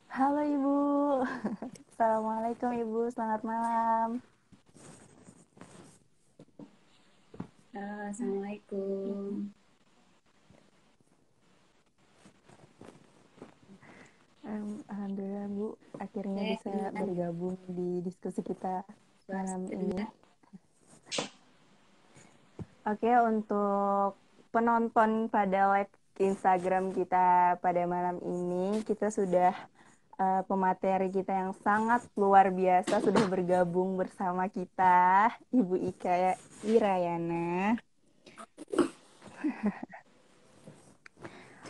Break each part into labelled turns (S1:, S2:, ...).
S1: Halo Ibu, Assalamualaikum Ibu, selamat malam.
S2: Assalamualaikum.
S1: Alhamdulillah Bu, akhirnya bisa
S2: Dengan
S1: bergabung di diskusi kita malam
S2: suasana
S1: ini.
S2: dengan
S1: Oke, untuk penonton pada live Instagram kita pada malam ini, kita sudah pemateri kita yang sangat luar biasa sudah bergabung bersama kita, Ibu Ika Irayana.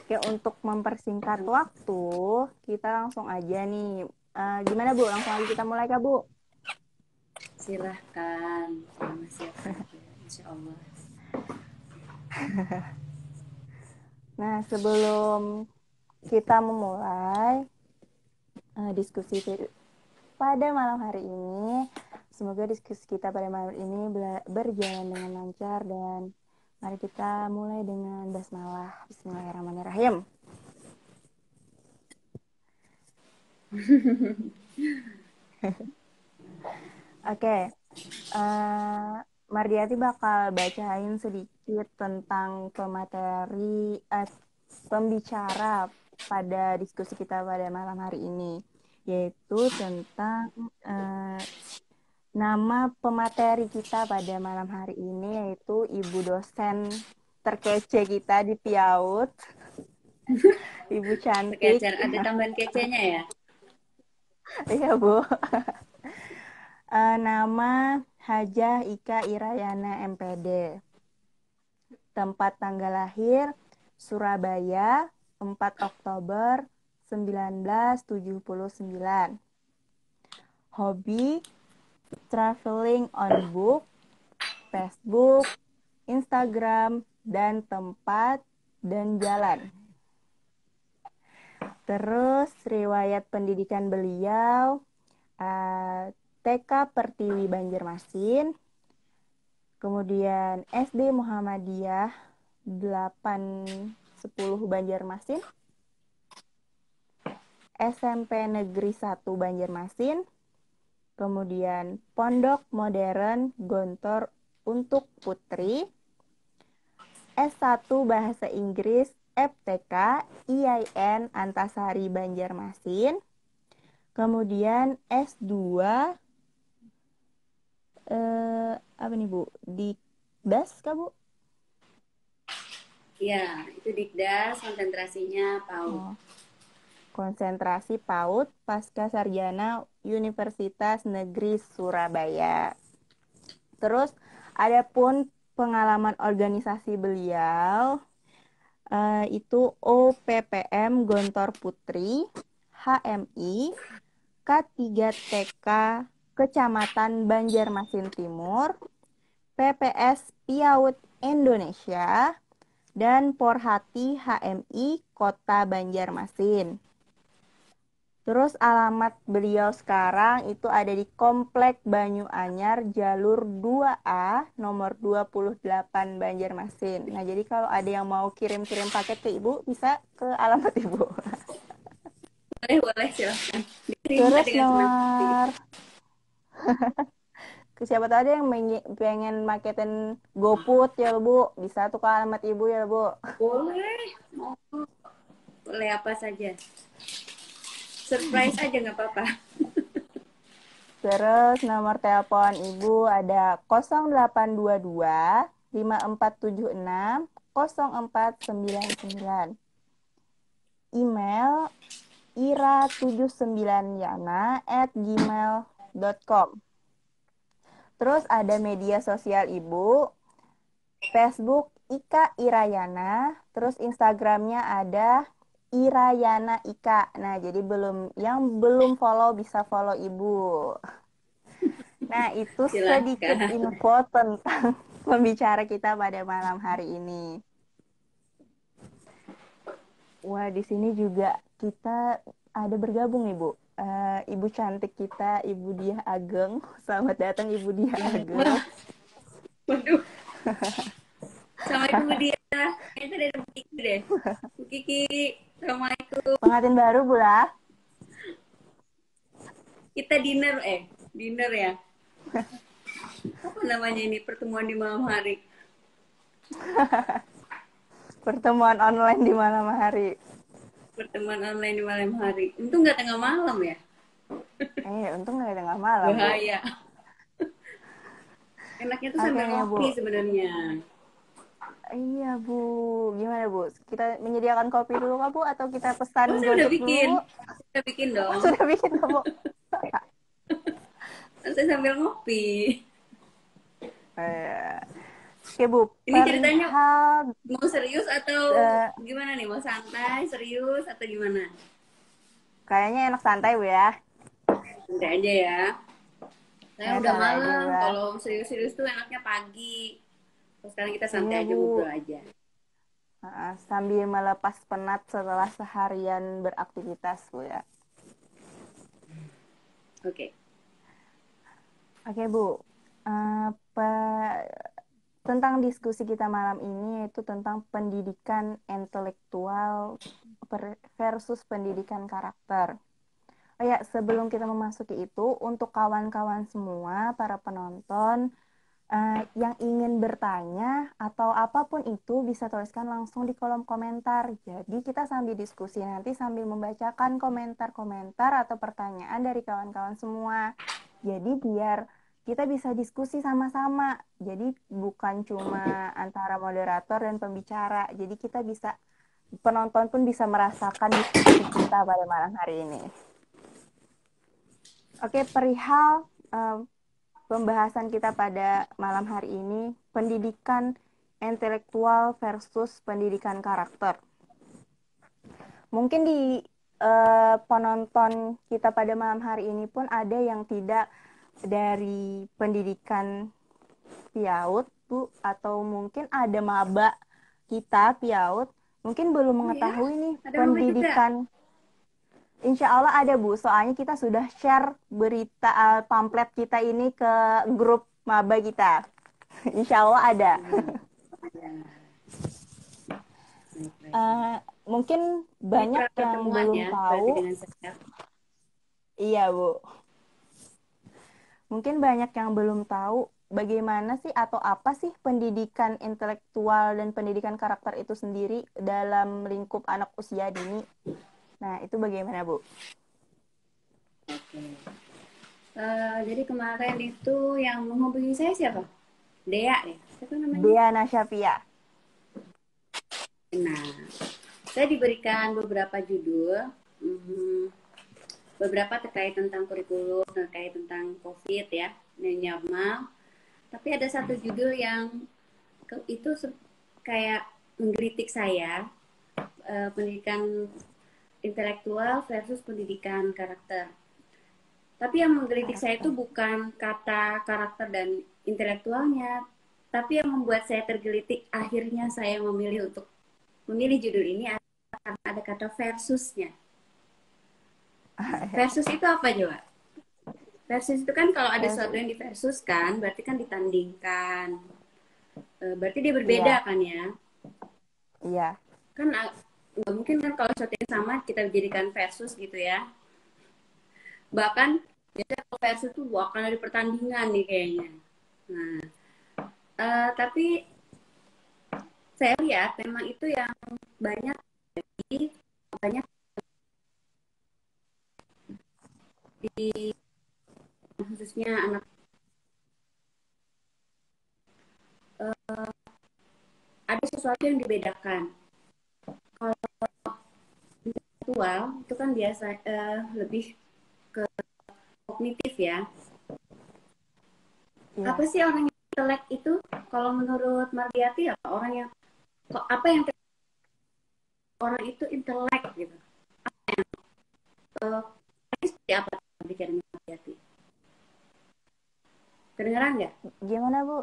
S1: Oke, untuk mempersingkat waktu, kita langsung aja nih. Gimana Bu? Langsung aja kita mulai Kak Bu?
S2: silahkan siap saja, Insya Allah.
S1: Nah, sebelum kita memulai diskusi pada malam hari ini, semoga diskusi kita pada malam ini berjalan dengan lancar dan mari kita mulai dengan basmalah. Bismillahirrahmanirrahim. Oke, uh, Mardiati bakal bacain sedikit tentang pemateri pembicara pada diskusi kita pada malam hari ini, yaitu tentang nama pemateri kita pada malam hari ini, yaitu Ibu dosen terkece kita di PIAUD, Ibu cantik.
S2: Terkejar ada tambahan kecenya ya.
S1: Iya Bu. Nama Hajah Ika Irayana MPD. Tempat tanggal lahir Surabaya 4 Oktober 1979. Hobi traveling on book, Facebook, Instagram, dan tempat dan jalan. Terus riwayat pendidikan beliau TK Pertiwi Banjarmasin, kemudian SD Muhammadiyah 810 Banjarmasin, SMP Negeri 1 Banjarmasin, kemudian Pondok Modern Gontor untuk Putri, S1 Bahasa Inggris FTK IAIN Antasari Banjarmasin, kemudian S2 apa nih Bu? Di DAS kah Bu?
S2: Ya, itu Dikdas konsentrasinya PAUD.
S1: Oh, konsentrasi PAUD Pasca Sarjana Universitas Negeri Surabaya. Terus ada pun pengalaman organisasi beliau itu OPPM Gontor Putri, HMI, K3TK Kecamatan Banjarmasin Timur, PPS Piaut Indonesia, dan Porhati HMI Kota Banjarmasin. Terus alamat beliau sekarang itu ada di Komplek Banyu Anyar, Jalur 2A, nomor 28 Banjarmasin. Nah, jadi kalau ada yang mau kirim-kirim paket ke Ibu, bisa ke alamat Ibu.
S2: Boleh, boleh silahkan. Diterima
S1: Terus
S2: dengan senang hati.
S1: nomor, siapa tahu ada yang pengen maketin GoFood ya Bu, bisa tuh ke alamat Ibu ya Bu.
S2: Boleh, mau boleh apa saja. Surprise aja nggak apa-apa.
S1: Terus nomor telepon Ibu ada 0822 5476 0499. Email ira79yana@gmail.com. Terus ada media sosial Ibu, Facebook Ika Irayana, terus Instagramnya ada Irayana Ika. Nah, jadi yang belum follow bisa follow Ibu. Nah, itu sedikit
S2: Silahkan.
S1: info tentang pembicara kita pada malam hari ini. Wah, di sini juga kita ada bergabung nih, Bu. Ibu cantik kita, Ibu Diah Ageng. Selamat datang, Ibu Diah Ageng.
S2: Wah, waduh. Assalamualaikum Bu Dia. Itu dari Bu Kiki deh. Bu Kiki, Assalamualaikum.
S1: Pengantin baru, Bu lah.
S2: Kita dinner ya. Apa namanya ini, pertemuan di malam hari?
S1: Pertemuan online di malam hari.
S2: Pertemuan online di malam hari. Untung nggak tengah malam ya.
S1: Untung nggak tengah malam, Bu.
S2: Bahaya. Enaknya tuh
S1: Oke
S2: sambil
S1: nih, Bu.
S2: ngopi sebenarnya.
S1: Iya, Bu. Gimana, Bu? Kita menyediakan kopi dulu kah, Bu? Atau kita
S2: Oh,
S1: pesan
S2: saya udah
S1: Gojek dulu,
S2: bikin.
S1: Bu?
S2: Saya bikin
S1: Oh,
S2: dong.
S1: sudah bikin, Bu.
S2: Saya sambil ngopi.
S1: Eh, Oke, Bu.
S2: Ini ceritanya
S1: Perihal...
S2: mau serius atau
S1: eh,
S2: gimana nih? Mau santai, serius atau gimana?
S1: Kayaknya enak santai, Bu, ya.
S2: Santai aja ya. Saya udah
S1: Santai aja, Bu,
S2: malam.
S1: ya.
S2: Kalau serius-serius tuh enaknya pagi. Terus sekarang kita santai
S1: Iya,
S2: aja,
S1: Bu.
S2: ngobrol aja.
S1: Sambil melepas penat setelah seharian beraktivitas, Bu, ya.
S2: Oke.
S1: Oke, Bu. Eh, Tentang diskusi kita malam ini yaitu tentang pendidikan intelektual versus pendidikan karakter. Oh ya, sebelum kita memasuki itu, untuk kawan-kawan semua, para penonton, yang ingin bertanya atau apapun itu bisa tuliskan langsung di kolom komentar. Jadi kita sambil diskusi nanti sambil membacakan komentar-komentar atau pertanyaan dari kawan-kawan semua. Jadi biar kita bisa diskusi sama-sama. Jadi bukan cuma antara moderator dan pembicara. Jadi kita bisa, penonton pun bisa merasakan diskusi kita pada malam hari ini. Oke, perihal pembahasan kita pada malam hari ini, pendidikan intelektual versus pendidikan karakter. Mungkin di penonton kita pada malam hari ini pun ada yang tidak dari pendidikan PIAUD, Bu, atau mungkin ada maba kita PIAUD, mungkin belum
S2: Oh ya,
S1: mengetahui nih
S2: ada mama juga.
S1: pendidikan. Insya Allah ada, Bu, soalnya kita sudah share berita pamflet kita ini ke grup maba kita. Insya Allah ada.
S2: Ya, baik.
S1: Eh, Mungkin
S2: Ini
S1: banyak yang
S2: pertemuan
S1: belum
S2: ya, berarti
S1: tahu.
S2: dengan saya.
S1: Iya, Bu. Mungkin banyak yang belum tahu bagaimana sih atau apa sih pendidikan intelektual dan pendidikan karakter itu sendiri dalam lingkup anak usia dini. Nah, itu bagaimana, Bu?
S2: Oke. Jadi kemarin itu yang menghubungi saya siapa? Dea ya? Siapa namanya?
S1: Diana Syafia.
S2: Nah, saya diberikan beberapa judul, beberapa terkait tentang kurikulum, terkait tentang COVID ya, Nyamal. Tapi ada satu judul yang itu kayak menggelitik saya, pendidikan intelektual versus pendidikan karakter. Tapi yang menggelitik saya itu bukan kata karakter dan intelektualnya, tapi yang membuat saya tergelitik akhirnya saya memilih untuk memilih judul ini karena ada kata versusnya. Versus itu apa coba? Versus itu kan kalau ada sesuatu yang diversuskan, berarti kan ditandingkan. Berarti dia berbeda
S1: Iya,
S2: kan ya?
S1: iya.
S2: Kan nggak mungkin kan kalau sesuatu yang sama kita jadikan versus gitu ya. Bahkan biasanya kalau versus itu akan ada pertandingan nih kayaknya. Nah, tapi saya lihat memang itu yang banyak banyak di khususnya anak ada sesuatu yang dibedakan. Kalau intelektual itu kan biasa lebih ke kognitif ya.
S1: Iya.
S2: Apa sih orang yang intelek itu? Kalau menurut Mardiati apa orang yang apa yang orang itu intelek gitu? Uh, seperti apa bicaranya Mardiati? Kedengeran nggak?
S1: Gimana, Bu?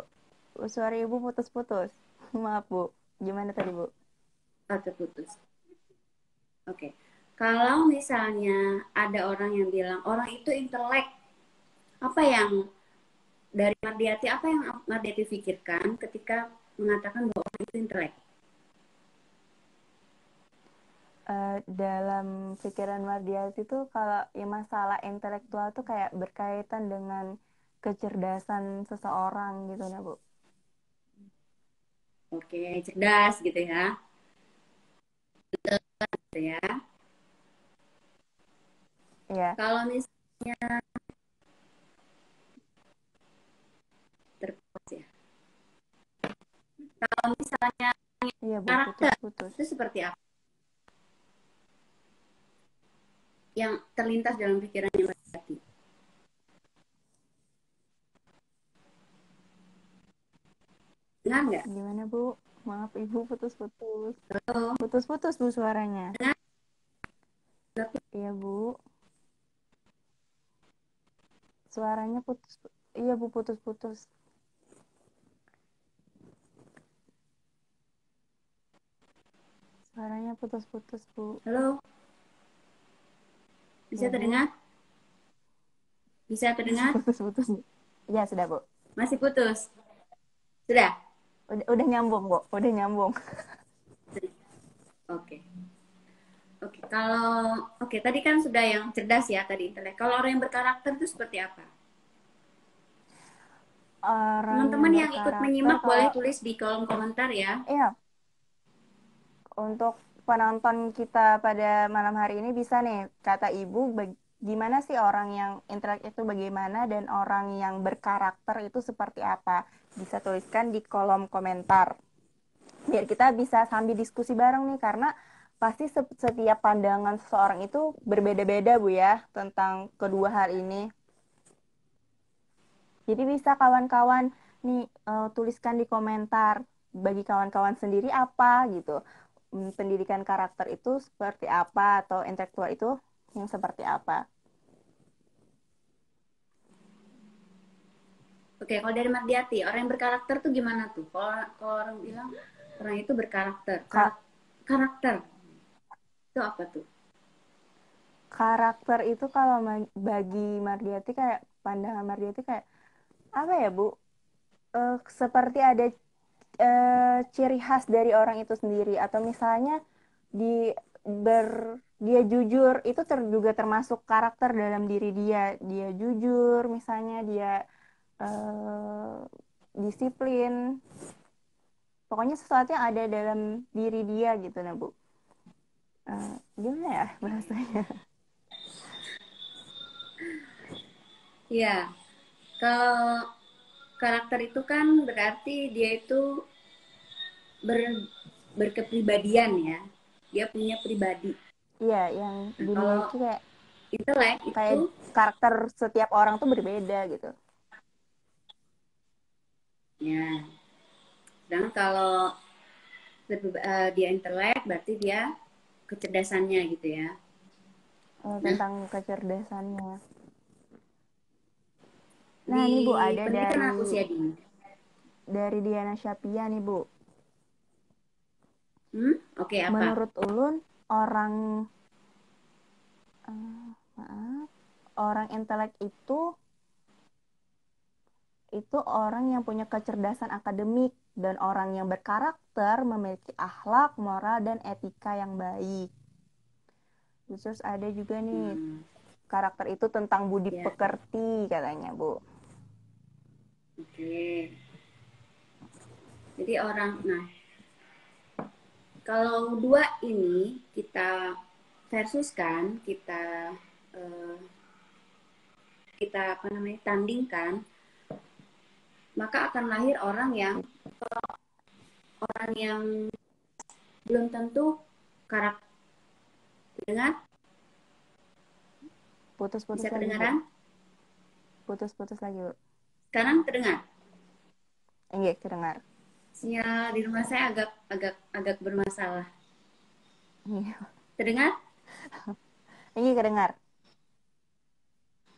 S1: Suara Ibu putus-putus. Maaf, Bu. Gimana tadi, Bu?
S2: Oh, terputus. Oke. Kalau misalnya ada orang yang bilang orang itu intelek, apa yang dari Mardiati, apa yang Mardiati pikirkan ketika mengatakan bahwa orang itu intelek?
S1: dalam pikiran Mardiati tuh kalau ya masalah intelektual tuh kayak berkaitan dengan kecerdasan seseorang gitu nah Bu.
S2: Oke, cerdas gitu ya. Gitu ya.
S1: Iya,
S2: Kalau misalnya terputus ya. Kalau misalnya
S1: iya Bu,
S2: karakter
S1: putus-putus.
S2: itu seperti apa? Yang terlintas dalam pikirannya Mbak Yati. Dengar nggak?
S1: Gimana Bu? Maaf Ibu putus-putus.
S2: Halo,
S1: Putus-putus Bu suaranya.
S2: dengar?
S1: Iya Bu, suaranya putus. Iya Bu, putus-putus. Suaranya putus-putus Bu.
S2: Halo, bisa
S1: Iya Bu,
S2: terdengar? Bisa
S1: masih
S2: terdengar?
S1: putus-putus Bu. Iya sudah Bu.
S2: Masih putus? Sudah?
S1: Udah nyambung Bu, udah nyambung.
S2: Oke. Oke, kalau oke tadi kan sudah yang cerdas ya tadi intelek. Kalau orang yang berkarakter itu seperti apa?
S1: Orang yang
S2: Teman-teman yang ikut
S1: berkarakter
S2: menyimak boleh
S1: kalau
S2: tulis di kolom komentar ya.
S1: iya, untuk penonton kita pada malam hari ini bisa nih, kata Ibu, gimana sih orang yang intelek itu bagaimana dan orang yang berkarakter itu seperti apa? Bisa tuliskan di kolom komentar. Biar kita bisa sambil diskusi bareng nih, karena pasti setiap pandangan seseorang itu berbeda-beda Bu ya, tentang kedua hal ini. Jadi bisa kawan-kawan nih tuliskan di komentar bagi kawan-kawan sendiri apa gitu. Pendidikan karakter itu seperti apa atau intelektual itu yang seperti apa.
S2: Oke, kalau dari Mardiati, orang yang berkarakter tuh gimana tuh? Kalau orang bilang orang itu berkarakter,
S1: Ka-
S2: karakter itu apa tuh?
S1: Karakter itu kalau bagi Mardiati kayak pandangan Mardiati kayak apa ya Bu? Seperti ada ciri khas dari orang itu sendiri atau misalnya di dia jujur itu juga termasuk karakter dalam diri dia jujur misalnya dia eh, disiplin pokoknya sesuatu yang ada dalam diri dia gitu nah Bu. Gimana ya bahasanya.
S2: Iya, kalau karakter itu kan berarti dia itu ber, berkepribadian ya. Dia punya pribadi.
S1: Iya yang
S2: Nah,
S1: dirinya
S2: kalau
S1: itu kayak
S2: intelek
S1: kayak
S2: itu
S1: karakter setiap orang tuh berbeda gitu.
S2: ya, dan kalau dia intelek berarti dia kecerdasannya gitu ya. Nah,
S1: Tentang kecerdasannya. Nah
S2: di
S1: ini Bu ada
S2: pendidikan anak usia dini.
S1: dari Diana Syapia nih Bu.
S2: Oke, apa?
S1: Menurut Ulun orang maaf orang intelek itu orang yang punya kecerdasan akademik dan orang yang berkarakter memiliki akhlak, moral dan etika yang baik. Terus ada juga nih
S2: Hmm,
S1: karakter itu tentang budi
S2: ya,
S1: pekerti katanya Bu.
S2: oke. Jadi nah, kalau dua ini kita versuskan, eh, kita apa namanya tandingkan, maka akan lahir orang yang belum tentu karakter. Dengar?
S1: Putus-putus
S2: Bisa
S1: lagi Bu.
S2: kedengaran?
S1: Putus-putus lagi Bu.
S2: Sekarang terdengar?
S1: Enggak kedengar.
S2: Sinyal di rumah saya agak agak agak bermasalah.
S1: Iya.
S2: Terdengar?
S1: Enggak kedengar.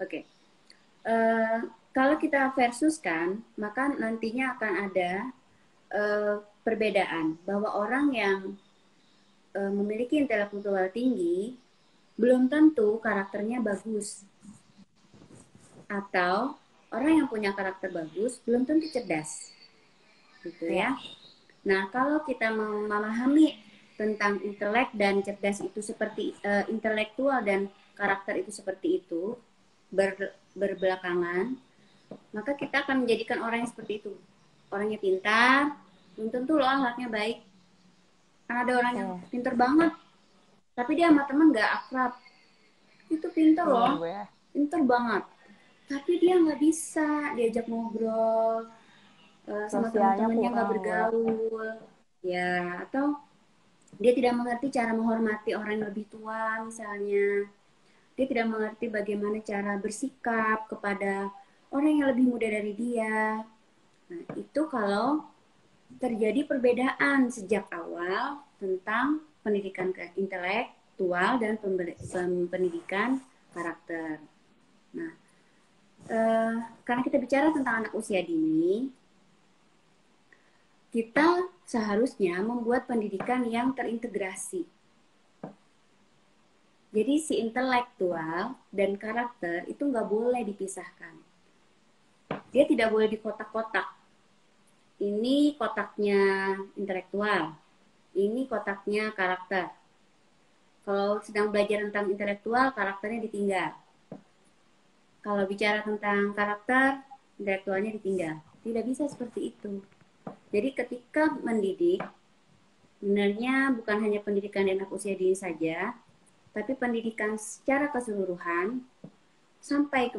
S2: Oke. Eh, kalau kita versuskan, maka nantinya akan ada perbedaan bahwa orang yang memiliki intelektual tinggi belum tentu karakternya bagus, atau orang yang punya karakter bagus belum tentu cerdas, gitu
S1: Ya.
S2: ya. Nah, kalau kita memahami tentang intelek dan cerdas itu seperti intelektual dan karakter itu seperti itu berbelakangan, maka kita akan menjadikan orang yang seperti itu. Orangnya pintar, belum tentu loh akhlaknya baik. Karena ada orang yang pintar banget, tapi dia sama temen gak akrab. Itu pintar
S1: Iya,
S2: loh,
S1: Bu ya.
S2: pintar banget. Tapi dia nggak bisa diajak ngobrol, sama
S1: Sosialnya
S2: teman-temannya nggak
S1: kurang, Bu.
S2: bergaul. Ya, atau dia tidak mengerti cara menghormati orang yang lebih tua misalnya. Dia tidak mengerti bagaimana cara bersikap kepada orang yang lebih muda dari dia. Nah, itu kalau terjadi perbedaan sejak awal tentang pendidikan intelektual dan pendidikan karakter. Nah, karena kita bicara tentang anak usia dini, kita seharusnya membuat pendidikan yang terintegrasi. Jadi si intelektual dan karakter itu nggak boleh dipisahkan. Dia tidak boleh di kotak-kotak. Ini kotaknya intelektual, ini kotaknya karakter. Kalau sedang belajar tentang intelektual, karakternya ditinggal. Kalau bicara tentang karakter, intelektualnya ditinggal. Tidak bisa seperti itu. Jadi ketika mendidik, sebenarnya bukan hanya pendidikan di anak usia dini saja, tapi pendidikan secara keseluruhan sampai ke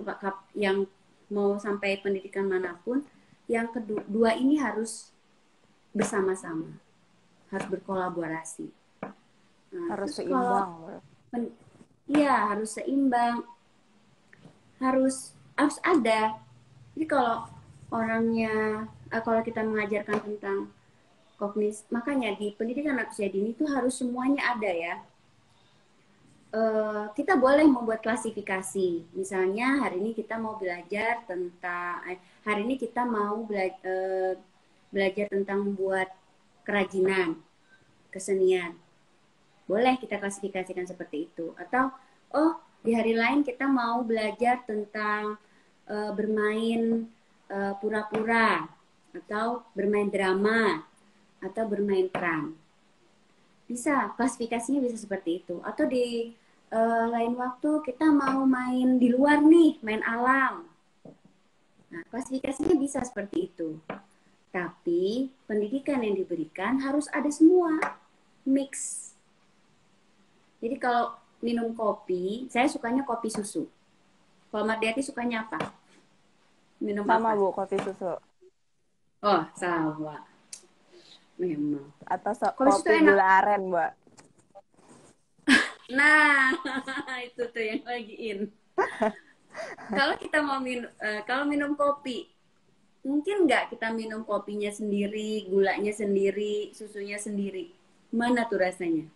S2: yang mau sampai pendidikan manapun, yang kedua ini harus bersama-sama, harus berkolaborasi. Nah,
S1: Harus
S2: terus kalau
S1: seimbang, Bu.
S2: ya harus seimbang, harus ada. Jadi kalau orangnya kalau kita mengajarkan tentang kognitif, makanya di pendidikan anak usia dini itu harus semuanya ada ya. Kita boleh membuat klasifikasi. Misalnya hari ini kita mau belajar tentang hari ini kita mau belajar tentang membuat kerajinan, kesenian. Boleh kita klasifikasikan seperti itu. Atau oh, di hari lain kita mau belajar tentang bermain pura-pura atau bermain drama atau bermain peran. Bisa, klasifikasinya bisa seperti itu. Atau di lain waktu kita mau main di luar nih, main alam. Nah, klasifikasinya bisa seperti itu. Tapi pendidikan yang diberikan harus ada semua, mix. Jadi kalau minum kopi, saya sukanya kopi susu. Kalau Mardiati sukanya apa? Minum
S1: Sama,
S2: apa?
S1: Bu, kopi susu.
S2: Oh, sama. Memang.
S1: Atau
S2: Kopi susu
S1: kopi
S2: enak.
S1: gula aren, Bu.
S2: Nah, itu tuh yang lagi in. Kalau kita mau kalau minum kopi, mungkin nggak kita minum kopinya sendiri, gulanya sendiri, susunya sendiri? Mana tuh rasanya?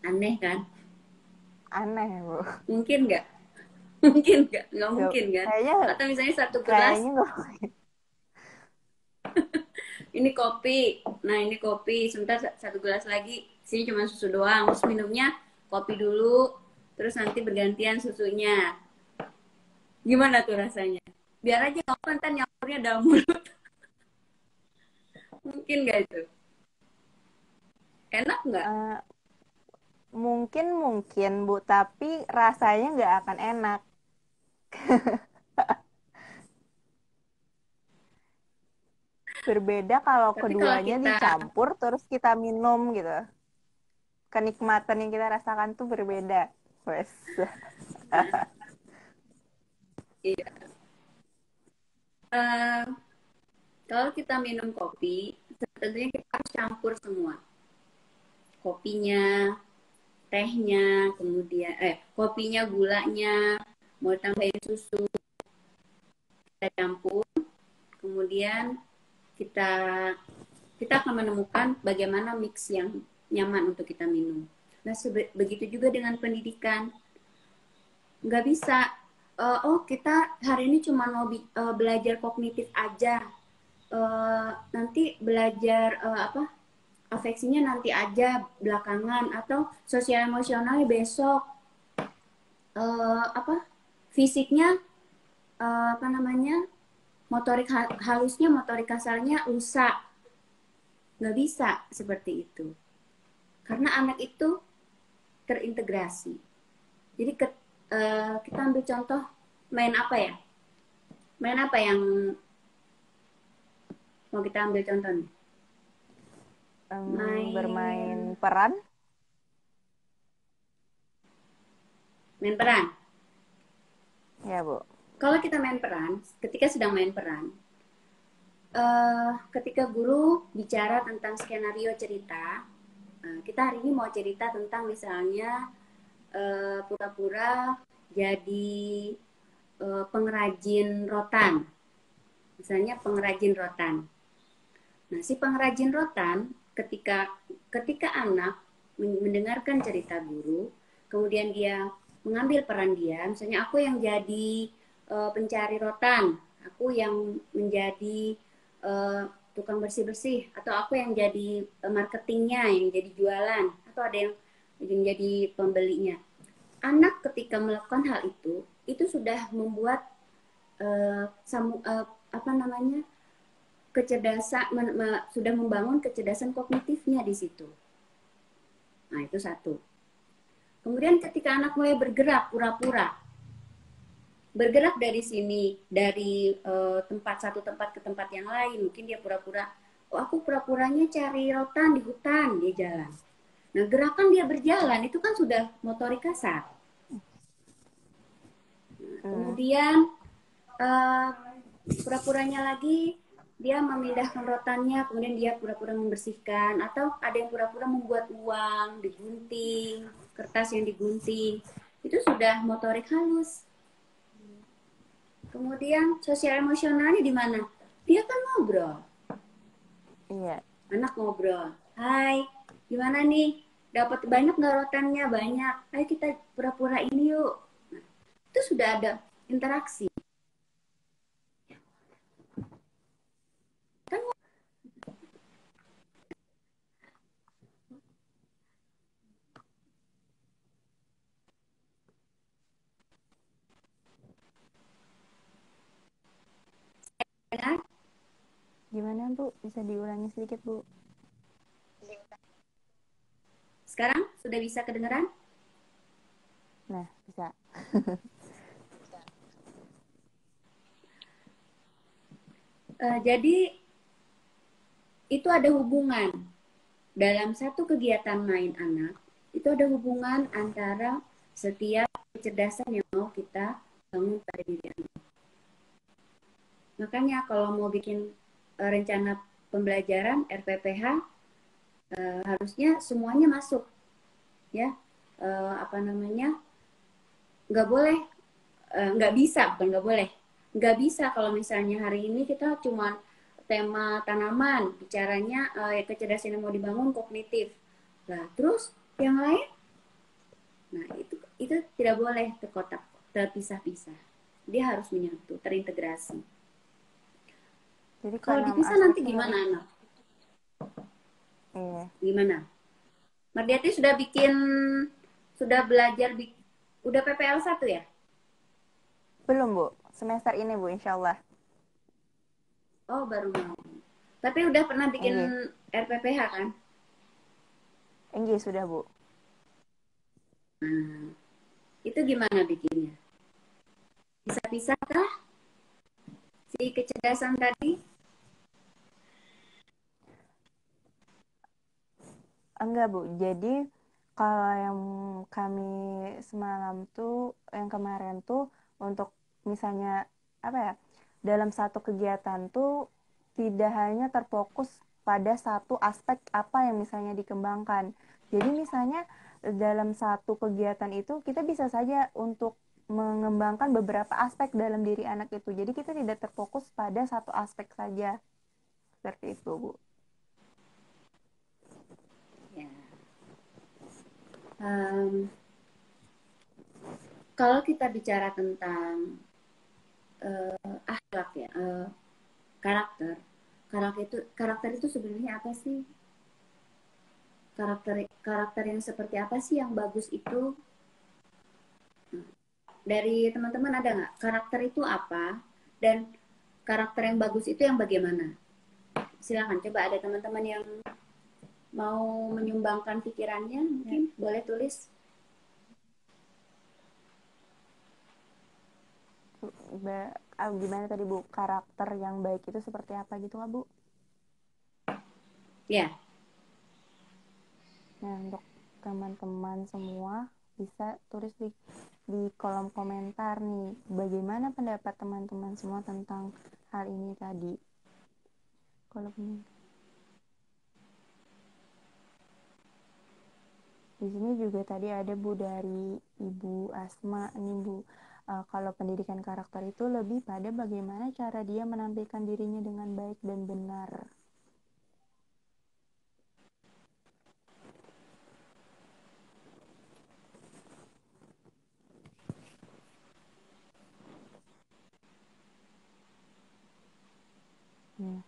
S2: Aneh kan?
S1: Aneh, Bu.
S2: Mungkin nggak? Mungkin nggak? Nggak
S1: Gak,
S2: mungkin kan?
S1: kayaknya
S2: Atau misalnya satu gelas,
S1: kayaknya nggak.
S2: ini kopi. Nah, ini kopi. Sebentar satu gelas lagi. Sini cuma susu doang. Terus minumnya kopi dulu. Terus nanti bergantian susunya. Gimana tuh rasanya? Biar aja nggak ntar nyampurnya dalam mulut. Mungkin nggak itu? Enak nggak?
S1: Eh, mungkin Bu, tapi rasanya nggak akan enak. Berbeda kalau
S2: Tapi kalau
S1: keduanya
S2: kita,
S1: dicampur terus kita minum gitu. Kenikmatan yang kita rasakan tuh berbeda. Wes.
S2: iya, eh, kalau kita minum kopi, tentunya kita harus campur semua. Kopinya, tehnya, kemudian kopinya, gulanya, mau tambahin susu, kita campur. Kemudian kita kita akan menemukan bagaimana mix yang nyaman untuk kita minum. Nah, begitu juga dengan pendidikan. Nggak bisa, oh kita hari ini cuma mau belajar kognitif aja. Nanti belajar apa afeksinya nanti aja belakangan atau sosial emosionalnya besok apa fisiknya apa namanya motorik halusnya motorik kasarnya lusa. Nggak bisa seperti itu. Karena anak itu terintegrasi. Jadi kita ambil contoh main apa ya? Main apa yang mau kita ambil contoh nih?
S1: Bermain
S2: Main
S1: peran.
S2: main peran.
S1: Ya, Bu.
S2: Kalau kita main peran, ketika sedang main peran, ketika guru bicara tentang skenario cerita, kita hari ini mau cerita tentang misalnya pura-pura jadi pengrajin rotan, misalnya pengrajin rotan. Nah, si pengrajin rotan ketika ketika anak mendengarkan cerita guru, kemudian dia mengambil peran dia, misalnya aku yang jadi pencari rotan, aku yang menjadi tukang bersih-bersih, atau aku yang jadi marketingnya, yang jadi jualan, atau ada yang jadi pembelinya. Anak ketika melakukan hal itu sudah membuat apa namanya kecerdasan sudah membangun kecerdasan kognitifnya di situ. Nah, itu satu. Kemudian ketika anak mulai bergerak pura-pura, bergerak dari sini, dari tempat satu tempat ke tempat yang lain, mungkin dia pura-pura, oh aku pura-puranya cari rotan di hutan, dia jalan. Nah, gerakan dia berjalan itu kan sudah motorik kasar. Nah,
S1: Hmm.
S2: kemudian uh, pura-puranya lagi dia memindahkan rotannya, kemudian dia pura-pura membersihkan, atau ada yang pura-pura membuat uang digunting, kertas yang digunting, itu sudah motorik halus. Kemudian sosial emosionalnya di mana? Dia kan ngobrol,
S1: Iya.
S2: anak ngobrol, hai gimana nih, dapat banyak nggak rotannya? Banyak, ayo kita pura-pura ini yuk. Nah, itu sudah ada interaksi kan.
S1: Gimana, Bu? Bisa diulangi sedikit, Bu?
S2: Sekarang sudah bisa kedengeran?
S1: Nah, bisa.
S2: Jadi itu ada hubungan dalam satu kegiatan main anak, itu ada hubungan antara setiap kecerdasan yang mau kita bangun pada diri anak. Makanya kalau mau bikin rencana pembelajaran RPPH harusnya semuanya masuk, ya. Apa namanya, nggak boleh, nggak bisa, bukan nggak boleh, nggak bisa kalau misalnya hari ini kita cuma tema tanaman, bicaranya kecerdasan yang mau dibangun kognitif. Nah, terus yang lain, nah itu tidak boleh terkotak, terpisah-pisah. Dia harus menyatu, terintegrasi.
S1: Jadi
S2: Kalau
S1: keenam
S2: dipisah
S1: aspek
S2: nanti
S1: tuh
S2: gimana
S1: harus.
S2: anak?
S1: Iya.
S2: Gimana? Mardiati sudah bikin, sudah belajar, udah PPL 1 ya?
S1: Belum, Bu. Semester ini, Bu, insya Allah.
S2: Oh, baru mau. Tapi udah pernah bikin
S1: Enggih.
S2: RPPH kan?
S1: Enggih, sudah, Bu.
S2: Nah, itu gimana bikinnya? Bisa pisah kah si kecerdasan tadi?
S1: Enggak, Bu. Jadi, kalau yang kami semalam tuh, yang kemarin tuh, untuk misalnya, apa ya, dalam satu kegiatan tuh, tidak hanya terfokus pada satu aspek apa yang misalnya dikembangkan. Jadi, misalnya, dalam satu kegiatan itu, kita bisa saja untuk mengembangkan beberapa aspek dalam diri anak itu. Jadi, kita tidak terfokus pada satu aspek saja. Seperti itu, Bu.
S2: Ya. Um, Kalau kita bicara tentang akhlak ya, karakter, karakter itu sebenarnya apa sih? Karakter yang seperti apa sih yang bagus itu? Dari teman-teman ada nggak karakter itu apa, dan karakter yang bagus itu yang bagaimana? Silakan, coba ada teman-teman yang mau menyumbangkan pikirannya, mungkin boleh tulis.
S1: Gimana tadi Bu, karakter yang baik itu seperti apa gitu nggak Bu?
S2: Ya,
S1: Nah, untuk teman-teman semua bisa tulis di kolom komentar nih, bagaimana pendapat teman-teman semua tentang hal ini tadi. Kalau di sini juga tadi ada Bu dari Ibu Asma nih Bu. Kalau pendidikan karakter itu lebih pada bagaimana cara dia menampilkan dirinya dengan baik dan benar.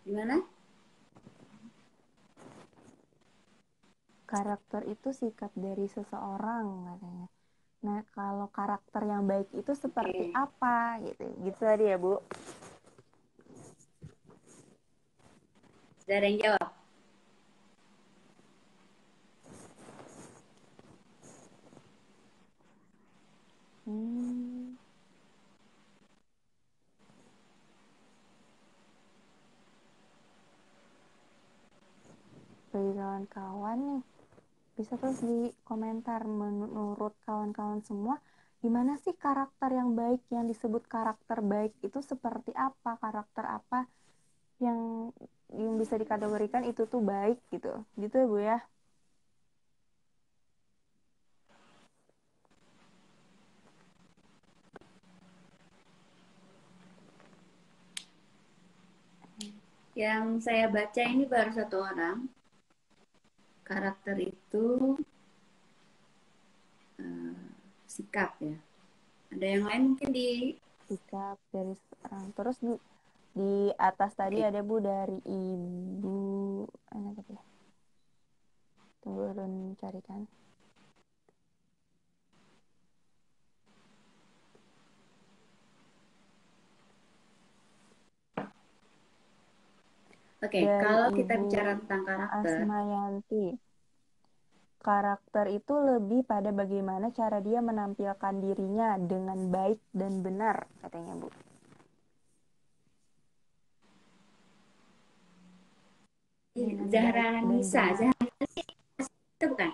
S2: gimana?
S1: Karakter itu sikap dari seseorang katanya. Nah, kalau karakter yang baik itu seperti
S2: Oke,
S1: apa gitu. Gitu tadi ya, Bu.
S2: sudah ada yang jawab?
S1: Hmm, bagi kawan-kawan nih, bisa terus di komentar menurut kawan-kawan semua, gimana sih karakter yang baik, yang disebut karakter baik itu seperti apa, karakter apa yang bisa dikategorikan itu tuh baik gitu. Gitu ya, Bu ya.
S2: Yang saya baca ini baru satu orang. Karakter itu sikap ya. Ada yang lain mungkin di
S1: Sikap dari seseorang. Terus di atas tadi
S2: Oke,
S1: ada Bu dari Ibu mana tadi? Tunggu carikan.
S2: Oke,
S1: Dari
S2: kalau kita
S1: Ibu
S2: bicara tentang karakter,
S1: Asmayanti. Karakter itu lebih pada bagaimana cara dia menampilkan dirinya dengan baik dan benar, katanya Bu. Dengan baik
S2: Zahra
S1: dan
S2: Nisa,
S1: benar.
S2: Zahra itu bukan?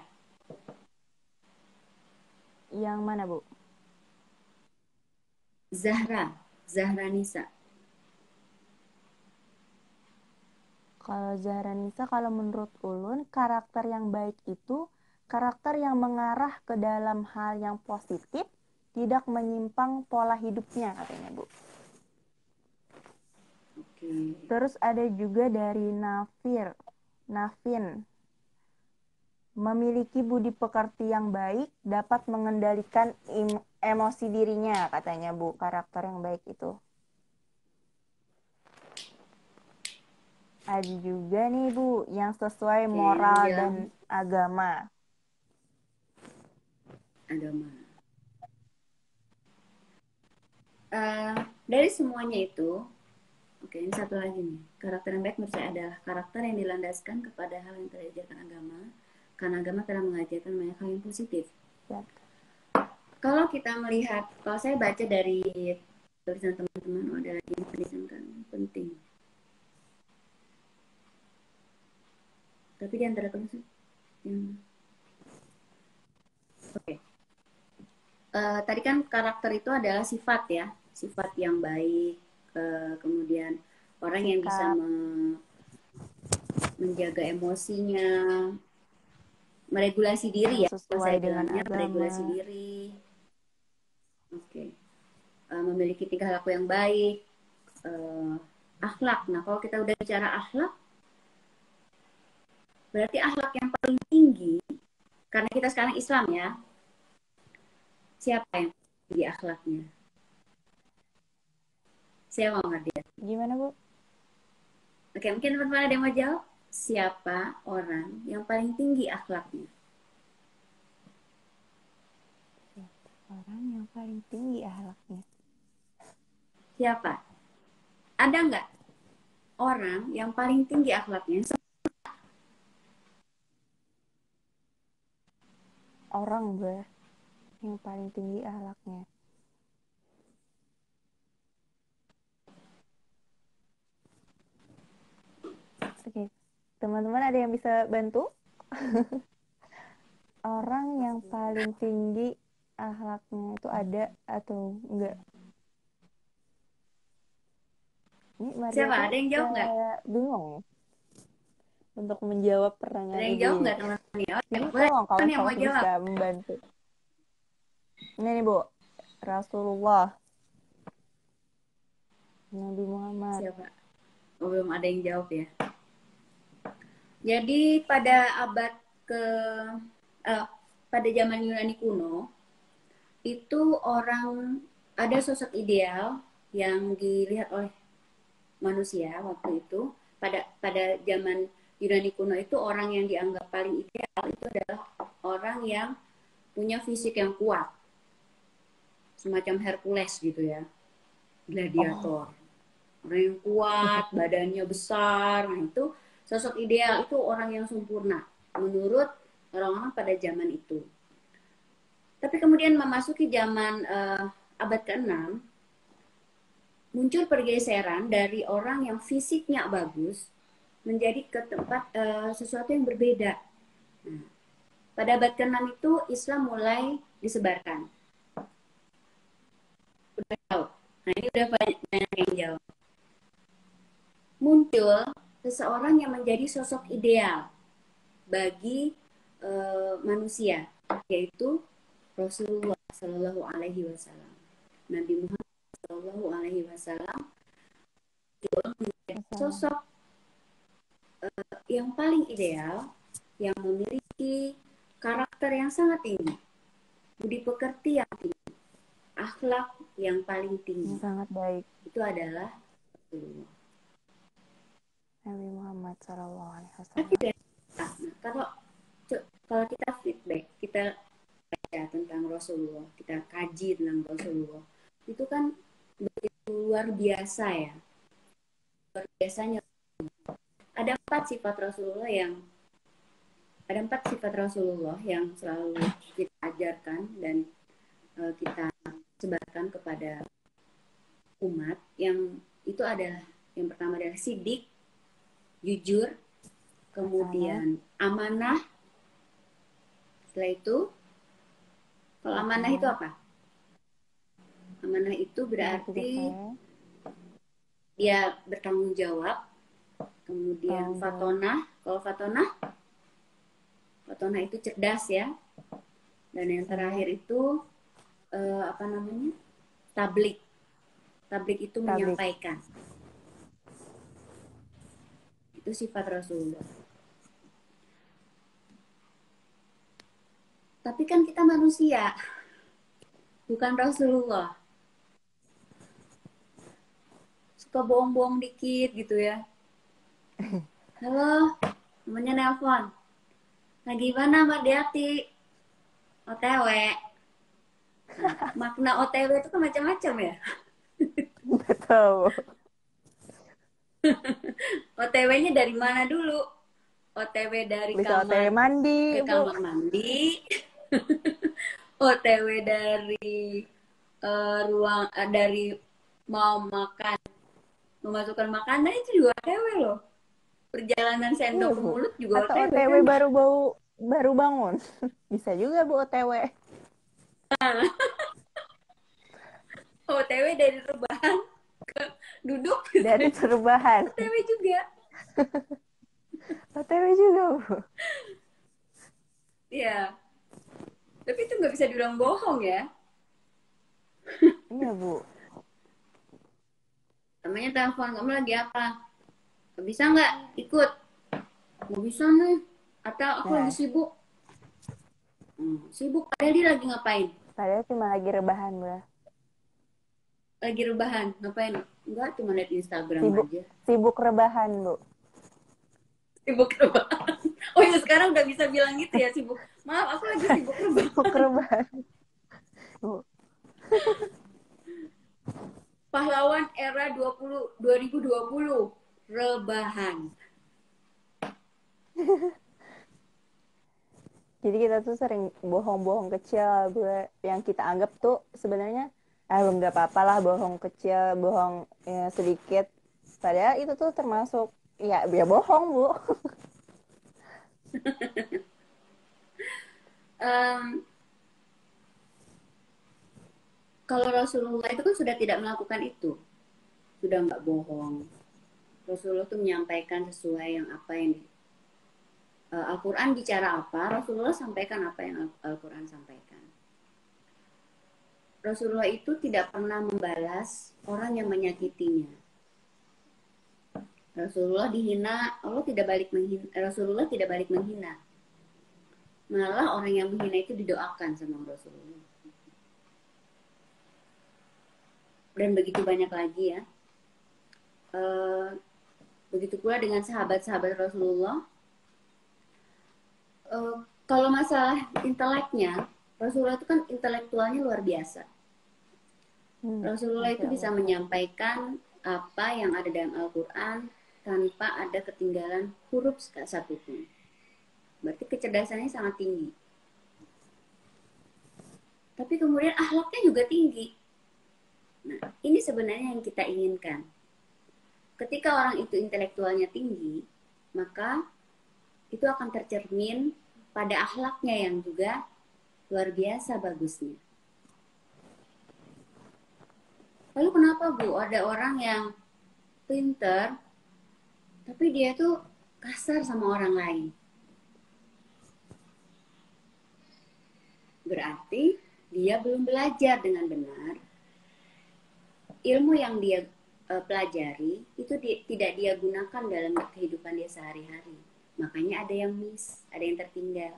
S1: Yang mana, Bu?
S2: Zahra Nisa.
S1: Kalau Zahranisa, kalau menurut Ulun, karakter yang baik itu karakter yang mengarah ke dalam hal yang positif, tidak menyimpang pola hidupnya, katanya Bu.
S2: Oke,
S1: Terus ada juga dari Navin, memiliki budi pekerti yang baik, dapat mengendalikan emosi dirinya, katanya Bu, karakter yang baik itu. Ada juga nih Bu, yang sesuai
S2: oke, yang
S1: moral dan
S2: bilang
S1: agama.
S2: agama. Dari semuanya itu, oke, ini satu lagi nih. Karakter yang baik menurut saya adalah karakter yang dilandaskan kepada hal yang telah diajarkan agama, karena agama telah mengajarkan banyak hal yang positif.
S1: Ya.
S2: Kalau kita melihat, kalau saya baca dari tulisan teman-teman, oh, ada lagi yang pendidikan kan penting. Tapi di antara konsep yang oke. Tadi kan karakter itu adalah sifat ya, sifat yang baik, kemudian orang yang bisa
S1: Sikap
S2: menjaga emosinya, meregulasi diri
S1: yang
S2: ya, kalau
S1: sesuai
S2: saya
S1: dengan
S2: bilangnya meregulasi
S1: agama.
S2: diri, oke. Memiliki tingkah laku yang baik, uh, akhlak. Nah, kalau kita udah bicara akhlak, berarti akhlak yang paling tinggi, karena kita sekarang Islam ya, siapa yang tinggi akhlaknya? Saya mau ngerti.
S1: Gimana Bu?
S2: Oke, mungkin teman-teman ada yang mau jawab? Siapa orang yang paling tinggi akhlaknya?
S1: Orang yang paling tinggi akhlaknya.
S2: Siapa? Ada nggak orang yang paling tinggi akhlaknya?
S1: orang gue yang paling tinggi akhlaknya. Oke, teman-teman ada yang bisa bantu? Orang yang paling tinggi akhlaknya itu ada atau enggak? Ini Maria
S2: Siapa?
S1: tuh
S2: Ada yang jawab nggak?
S1: kayak bingung ya untuk menjawab
S2: Ada
S1: pertanyaan
S2: yang
S1: ini
S2: jawab
S1: ya.
S2: nggak teman-teman ya? Oke,
S1: Jadi
S2: boleh
S1: tolong kalau
S2: teman yang mau
S1: misalnya
S2: jawab.
S1: bisa membantu. Ini nih Bu, Rasulullah Nabi Muhammad.
S2: Siapa? Oh, belum ada yang jawab ya. Jadi pada abad ke eh, pada zaman Yunani kuno itu orang ada sosok ideal yang dilihat oleh manusia waktu itu pada pada zaman Yunani kuno itu orang yang dianggap paling ideal itu adalah orang yang punya fisik yang kuat semacam Hercules gitu ya,
S1: Oh,
S2: gladiator, orang yang kuat badannya besar. Nah itu sosok ideal itu orang yang sempurna menurut orang-orang pada zaman itu. Tapi kemudian memasuki zaman abad ke-6 muncul pergeseran dari orang yang fisiknya bagus menjadi ke tempat sesuatu yang berbeda. Nah, pada abad ke-6 itu Islam mulai disebarkan. Udah tahu. Nah, ini udah banyak, banyak yang jawab. Muncul seseorang yang menjadi sosok ideal bagi manusia, yaitu Rasulullah Shallallahu Alaihi Wasallam. Nabi Muhammad Shallallahu Alaihi Wasallam menjadi
S1: masalah.
S2: sosok yang paling ideal, yang memiliki karakter yang sangat tinggi, budi pekerti yang tinggi, akhlak yang paling
S1: Yang
S2: tinggi.
S1: sangat baik.
S2: Itu adalah Rasulullah.
S1: Nabi Muhammad Sallallahu Alaihi
S2: Tapi
S1: Wasallam.
S2: nah, kalau kalau kita feedback, kita baca tentang Rasulullah, kita kaji tentang Rasulullah, itu kan begitu luar biasa ya. Luar biasanya ada empat sifat Rasulullah yang selalu kita ajarkan dan kita sebarkan kepada umat. Yang itu adalah yang pertama adalah sidik, jujur,
S1: Amanah,
S2: kemudian amanah. Setelah itu, kalau amanah itu
S1: bersabar,
S2: apa? Amanah itu
S1: berbukti
S2: berarti
S1: percaya,
S2: dia bertanggung jawab. Kemudian
S1: tanggung jawab,
S2: fatonah, kalau fatonah, fatonah itu cerdas ya. Dan yang terakhir
S1: cerdas,
S2: itu apa namanya? Tablik. Tablik itu
S1: tablik.
S2: menyampaikan. Itu sifat Rasulullah. Tapi kan kita manusia, bukan Rasulullah. Suka bohong-bohong dikit gitu ya. Halo, namanya nelpon. Lagi mana Mbak Diati? OTW. Nah, makna OTW itu kan macam-macam ya.
S1: Betul.
S2: OTW-nya dari mana dulu? OTW dari
S1: Bisa OTW
S2: kamar
S1: mandi,
S2: ke
S1: Bu.
S2: kamar mandi, OTW dari ruang dari mau makan, memasukkan makanan itu juga OTW loh. Perjalanan
S1: Iya,
S2: sendok ke
S1: Bu.
S2: mulut juga
S1: Atau
S2: OTW
S1: OTW
S2: kan?
S1: baru bangun. Bisa juga, Bu, OTW.
S2: OTW dari rebahan ke duduk gitu
S1: Dari
S2: ya.
S1: perubahan.
S2: OTW juga.
S1: OTW juga, Bu.
S2: Ya, tapi itu nggak bisa dibilang bohong ya.
S1: Iya, Bu.
S2: Namanya telepon, kamu lagi apa? Bisa nggak ikut? Nggak bisa nih. Atau aku lagi
S1: Nah,
S2: sibuk. Sibuk, padahal dia lagi ngapain?
S1: padahal cuma lagi rebahan, Bu.
S2: Lagi rebahan, ngapain? Enggak, cuma liat Instagram
S1: Sibuk,
S2: aja.
S1: sibuk rebahan, Bu.
S2: Sibuk rebahan. Oh ya, sekarang udah bisa bilang gitu ya, sibuk. Maaf, aku lagi sibuk
S1: Sibuk
S2: rebahan.
S1: rebahan, Bu.
S2: Pahlawan era 2020. Rebahan.
S1: Jadi kita tuh sering bohong-bohong kecil, gue yang kita anggap tuh sebenarnya nggak apa-apa lah bohong kecil, bohong ya, sedikit. Padahal itu tuh termasuk ya bohong bu.
S2: Em, Kalau Rasulullah itu kan sudah tidak melakukan itu, sudah nggak bohong. Rasulullah tuh menyampaikan sesuai yang apa yang Al-Quran bicara apa, Rasulullah sampaikan apa yang Al-Quran sampaikan. Rasulullah itu tidak pernah membalas orang yang menyakitinya. Rasulullah dihina, Allah tidak balik menghina, Rasulullah tidak balik menghina. Malah orang yang menghina itu didoakan sama Rasulullah. Dan begitu banyak lagi ya. Begitu pula dengan sahabat-sahabat Rasulullah. Kalau masalah inteleknya, Rasulullah itu kan intelektualnya luar biasa. Rasulullah itu bisa menyampaikan apa yang ada dalam Al-Quran tanpa ada ketinggalan huruf satu pun. Berarti kecerdasannya sangat tinggi. Tapi kemudian akhlaknya juga tinggi. Nah, ini sebenarnya yang kita inginkan. Ketika orang itu intelektualnya tinggi, maka itu akan tercermin pada akhlaknya yang juga luar biasa bagusnya. Lalu kenapa Bu, ada orang yang pinter, tapi dia tuh kasar sama orang lain? Berarti dia belum belajar dengan benar. Ilmu yang dia pelajari itu tidak dia gunakan dalam kehidupan dia sehari-hari. Makanya ada yang miss, ada yang tertinggal.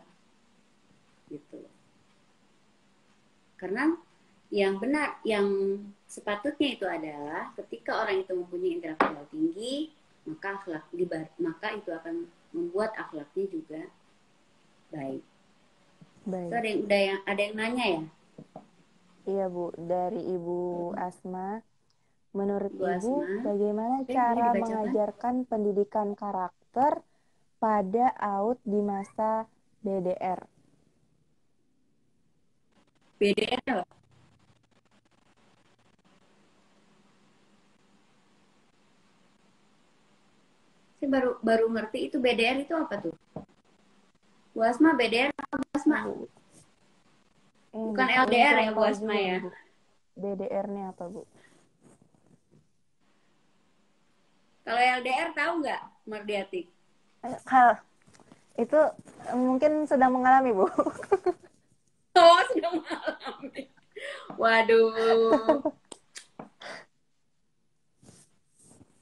S2: Gitu. Karena yang benar, yang sepatutnya itu adalah ketika orang itu mempunyai intelektual tinggi, maka itu akan membuat akhlaknya juga baik. Itu ada yang nanya ya?
S1: Iya Bu, dari Ibu Asma. Menurut
S2: Bu
S1: Ibu,
S2: Asma,
S1: bagaimana
S2: boleh
S1: cara
S2: dibacakan?
S1: mengajarkan pendidikan karakter pada AUD di masa BDR?
S2: BDR. Saya baru ngerti itu BDR itu apa tuh? Bu Asma, BDR apa Bu Asma?
S1: Bu,
S2: Bukan
S1: ini
S2: LDR
S1: kurang
S2: ya Bu
S1: tahu
S2: Asma
S1: juga
S2: ya?
S1: nih Bu. BDR-nya apa Bu?
S2: Kalau LDR tahu nggak Mardiati?
S1: Hal itu mungkin sedang mengalami Bu.
S2: Oh, sudah mengalami. Waduh.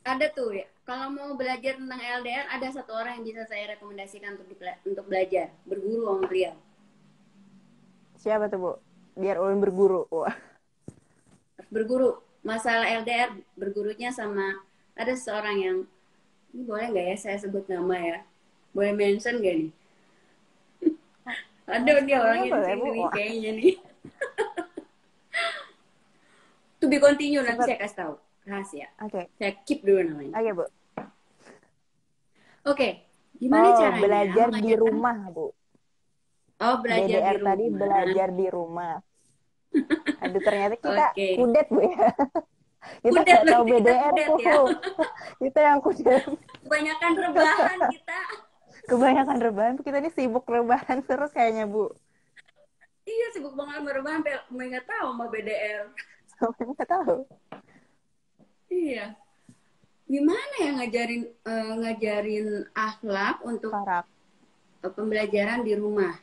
S2: Ada tuh ya. Kalau mau belajar tentang LDR, ada satu orang yang bisa saya rekomendasikan untuk belajar. Berguru sama beliau.
S1: Siapa tuh Bu? Biar ulun berguru. Wah.
S2: Berguru. Masalah LDR, bergurunya sama ada seseorang yang, ini boleh nggak ya saya sebut nama ya? Boleh mention gak nih? Ada dia orangnya di sini nih kayaknya nih. To be continue, nanti saya kasih tahu. Rahasia.
S1: Oke.
S2: Saya keep dulu namanya.
S1: Oke Bu.
S2: Oke. Gimana caranya
S1: belajar di
S2: mengajarkan?
S1: rumah Bu.
S2: Oh, belajar di
S1: BDR tadi
S2: rumah.
S1: belajar di rumah. Aduh ternyata kita
S2: Oke.
S1: kudet Bu ya. Kita
S2: Kudet
S1: nggak tahu
S2: berarti kita
S1: BDR
S2: kudet
S1: Bu.
S2: ya.
S1: Kita yang kudet.
S2: Kebanyakan rebahan kita.
S1: Kebanyakan rebahan. Kita ini sibuk rebahan terus kayaknya Bu.
S2: Iya, sibuk banget sama rebahan. Sampai nggak tahu sama BDR.
S1: Sampai nggak tahu.
S2: Iya. Gimana ya ngajarin akhlak untuk pembelajaran di rumah?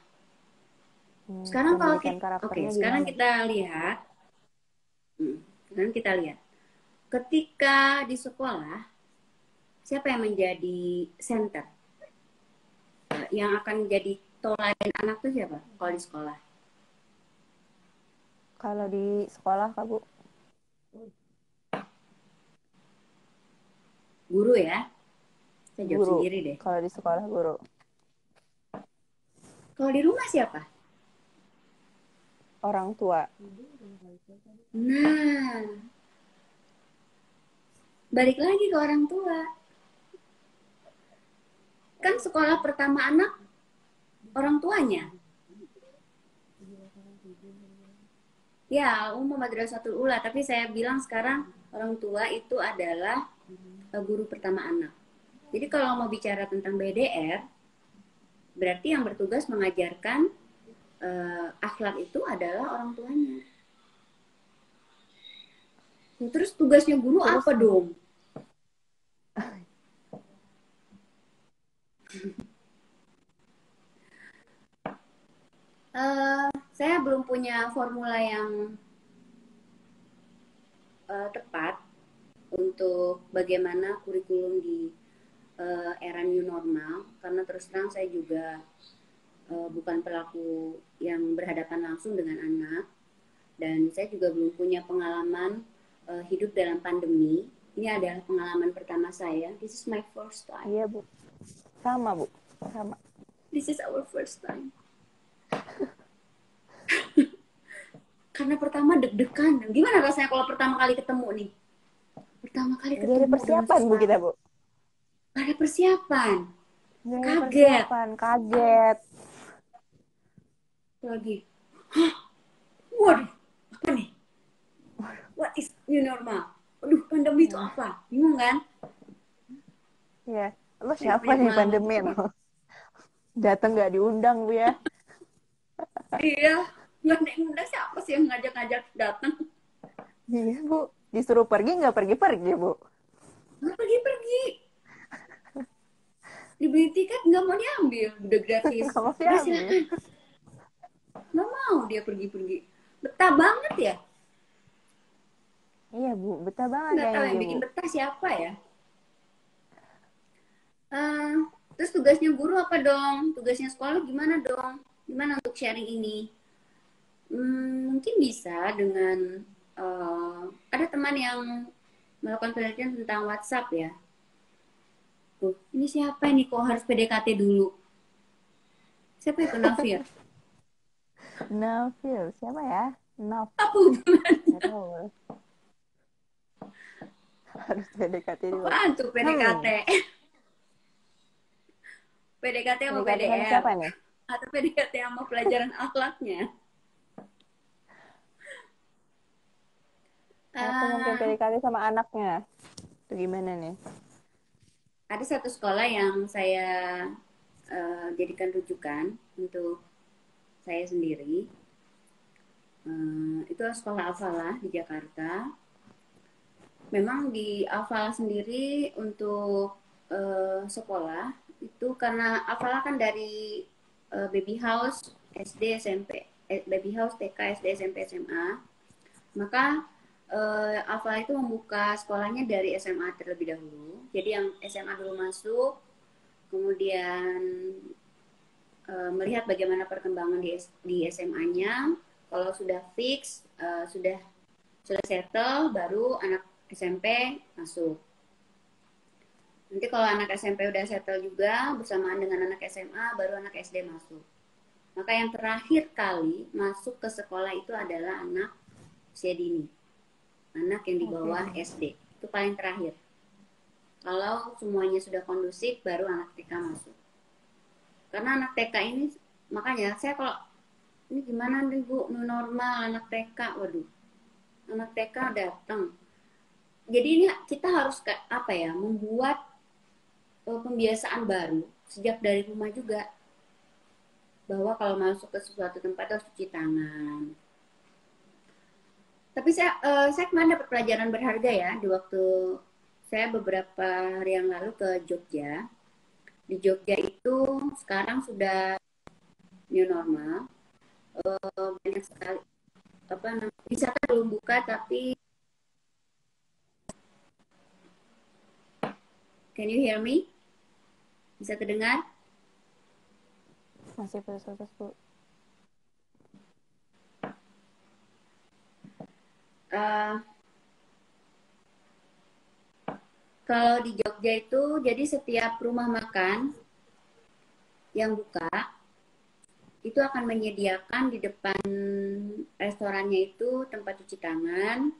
S2: Sekarang kalau kita, sekarang kita lihat. Sekarang kita lihat. Ketika di sekolah, siapa yang menjadi center? Yang akan jadi toladan anak tuh siapa kalau di sekolah?
S1: Kalau di sekolah Kak Bu?
S2: Guru ya? Saya jawab
S1: Guru.
S2: sendiri deh.
S1: Kalau di sekolah guru.
S2: Kalau di rumah siapa?
S1: Orang tua.
S2: Nah, balik lagi ke orang tua. Kan sekolah pertama anak orang tuanya. Ya, umum madrasatul ula, tapi saya bilang sekarang orang tua itu adalah guru pertama anak. Jadi kalau mau bicara tentang BDR, berarti yang bertugas mengajarkan akhlak itu adalah orang tuanya. Terus tugasnya guru
S1: Terus
S2: apa dong? Saya belum punya formula yang tepat untuk bagaimana kurikulum di era new normal, karena terus terang saya juga bukan pelaku yang berhadapan langsung dengan anak, dan saya juga belum punya pengalaman hidup dalam pandemi. Ini adalah pengalaman pertama saya. This is my first time.
S1: Iya, Bu. Sama, Bu. Sama.
S2: This is our first time. Karena pertama deg-degan. Gimana rasanya kalau pertama kali ketemu nih? Pertama kali
S1: Jadi ada
S2: ketemu dengan
S1: persiapan, Bu, kita,
S2: sesuatu.
S1: Bu.
S2: Gak ada persiapan.
S1: Jadi ada
S2: Kaget.
S1: persiapan, kaget.
S2: Lagi. Hah? Waduh, apa nih? What is new normal? Aduh, pandemi itu
S1: Nah,
S2: apa? Bingung kan?
S1: ya. Lo
S2: Saya
S1: siapa
S2: punya
S1: nih
S2: pengalaman
S1: pandemi?
S2: itu.
S1: Datang nggak diundang, Bu, ya.
S2: Iya, nggak ada yang undang, siapa sih yang ngajak-ngajak datang?
S1: Iya, Bu. Disuruh pergi, nggak pergi-pergi, Bu.
S2: Nggak pergi-pergi. Dibeli tiket nggak mau diambil, udah gratis.
S1: Nggak mau
S2: Udah
S1: diambil.
S2: silakan. Nggak mau dia pergi-pergi. Betah banget ya.
S1: Iya, Bu. Betah banget
S2: Nggak tahu
S1: kayaknya
S2: yang
S1: dia, Bu.
S2: bikin betah siapa ya. Eh, terus tugasnya guru apa dong? Tugasnya sekolah gimana dong? Gimana untuk sharing ini? Mungkin bisa dengan ada teman yang melakukan penelitian tentang WhatsApp ya. Tuh, ini siapa nih kok harus PDKT dulu? Siapa itu Nafir?
S1: Nafil. Siapa ya? Naf.
S2: Apa hubungan?
S1: Nggak tahu. Harus PDKT dulu.
S2: Apaan tuh PDKT?
S1: Hmm.
S2: PDKT sama
S1: PDKT sama
S2: PDR?
S1: siapa nih?
S2: Atau PDKT sama pelajaran akhlaknya?
S1: Atau mungkin
S2: Uh,
S1: PDKT sama anaknya. Itu gimana nih?
S2: ada satu sekolah yang saya jadikan rujukan untuk saya sendiri. Itu sekolah Al-Falah di Jakarta. Memang di Al-Falah sendiri untuk sekolah itu karena Al-Falah kan dari baby house SD SMP, baby house TK SD SMP SMA, maka Al-Falah itu membuka sekolahnya dari SMA terlebih dahulu. Jadi yang SMA dulu masuk, kemudian melihat bagaimana perkembangan di SMA-nya. Kalau sudah fix, sudah settle, baru anak SMP masuk. Nanti kalau anak SMP udah settle juga, bersamaan dengan anak SMA, baru anak SD masuk. Maka yang terakhir kali masuk ke sekolah itu adalah anak usia dini. Anak yang di bawah
S1: Oke.
S2: SD. Itu paling terakhir. Kalau semuanya sudah kondusif, baru anak TK masuk. Karena anak TK ini, makanya saya kalau, ini gimana nih Bu, new normal anak TK, waduh. Anak TK datang. Jadi ini kita harus apa ya, membuat pembiasaan baru sejak dari rumah juga, bahwa kalau masuk ke suatu tempat harus cuci tangan. Tapi saya kemarin dapat pelajaran berharga ya di waktu saya beberapa hari yang lalu ke Jogja. Di Jogja itu sekarang sudah new normal. Banyak sekali apa namanya, wisata belum buka, tapi can you hear me? Bisa terdengar?
S1: Masih putus-putus, Bu.
S2: Uh, Kalau di Jogja itu, jadi setiap rumah makan yang buka itu akan menyediakan di depan restorannya itu tempat cuci tangan.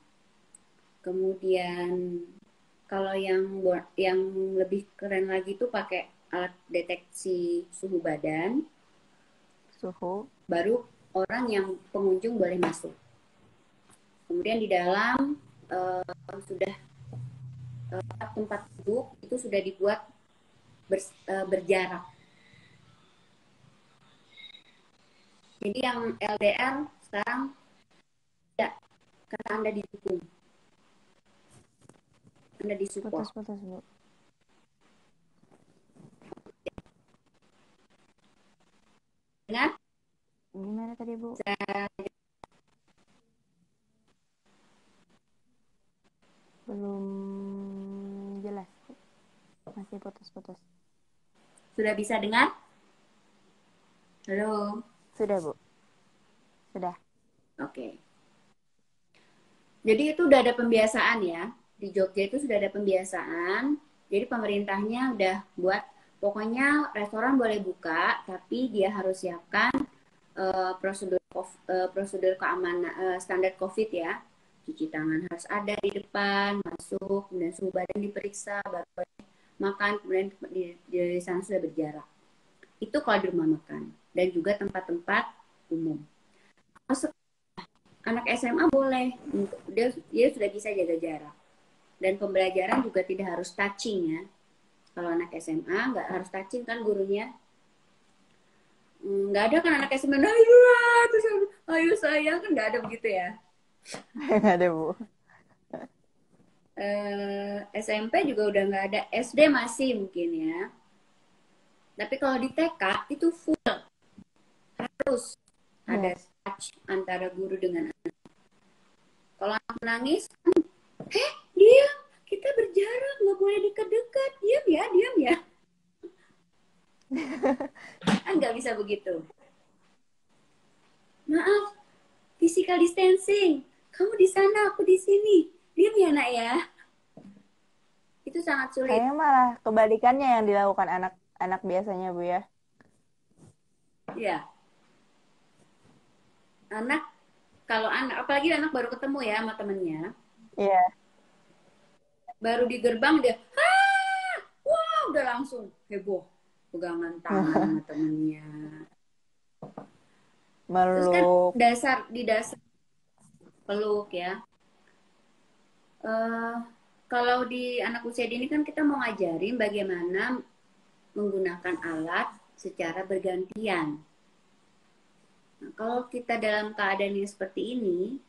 S2: Kemudian kalau yang lebih keren lagi itu pakai alat deteksi suhu badan.
S1: Suhu.
S2: Baru orang yang pengunjung boleh masuk. Kemudian di dalam sudah tempat duduk itu sudah dibuat berjarak. Jadi yang LDR sekarang tidak, karena Anda didukung, Anda disupport.
S1: Putus-putus, Bu.
S2: Dengan
S1: Gimana tadi, Bu? Belum jelas, Bu. Masih putus-putus.
S2: sudah bisa dengar? Halo.
S1: Sudah, Bu. Sudah.
S2: Oke. Jadi itu udah ada pembiasaan ya. Di Jogja itu sudah ada pembiasaan. Jadi pemerintahnya udah buat, pokoknya restoran boleh buka, tapi dia harus siapkan prosedur keamanan, standar COVID ya. Cuci tangan harus ada di depan, masuk, kemudian suhu badan diperiksa, baru boleh makan, kemudian di sana sudah berjarak. Itu kalau di rumah makan. Dan juga tempat-tempat umum. Anak SMA boleh, dia sudah bisa jaga jarak. Dan pembelajaran juga tidak harus touching ya. Kalau anak SMA nggak harus touching kan gurunya. Nggak ada kan anak SMA, ayo sayang, kan nggak ada begitu ya.
S1: Nggak ada, Bu.
S2: SMP juga udah nggak ada, SD masih mungkin ya. Tapi kalau di TK itu full, harus ada
S1: Yes.
S2: touch antara guru dengan anak. Kalau anak nangis, diam, kita berjarak, nggak boleh dekat-dekat, diam ya. Kan nggak bisa begitu. Maaf, physical distancing. Kamu di sana, aku di sini. Diam ya nak ya. Itu sangat sulit.
S1: Kayaknya malah kebalikannya yang dilakukan anak-anak biasanya, Bu ya.
S2: Ya, anak, kalau anak, apalagi anak baru ketemu ya sama temennya,
S1: Iya.
S2: baru di gerbang dia, wah udah langsung heboh, pegangan tangan sama temennya. Terus kan
S1: Meluk.
S2: di dasar peluk ya. Uh, Kalau di anak usia dini kan kita mau ngajarin bagaimana menggunakan alat secara bergantian. Nah, kalau kita dalam keadaan yang seperti ini,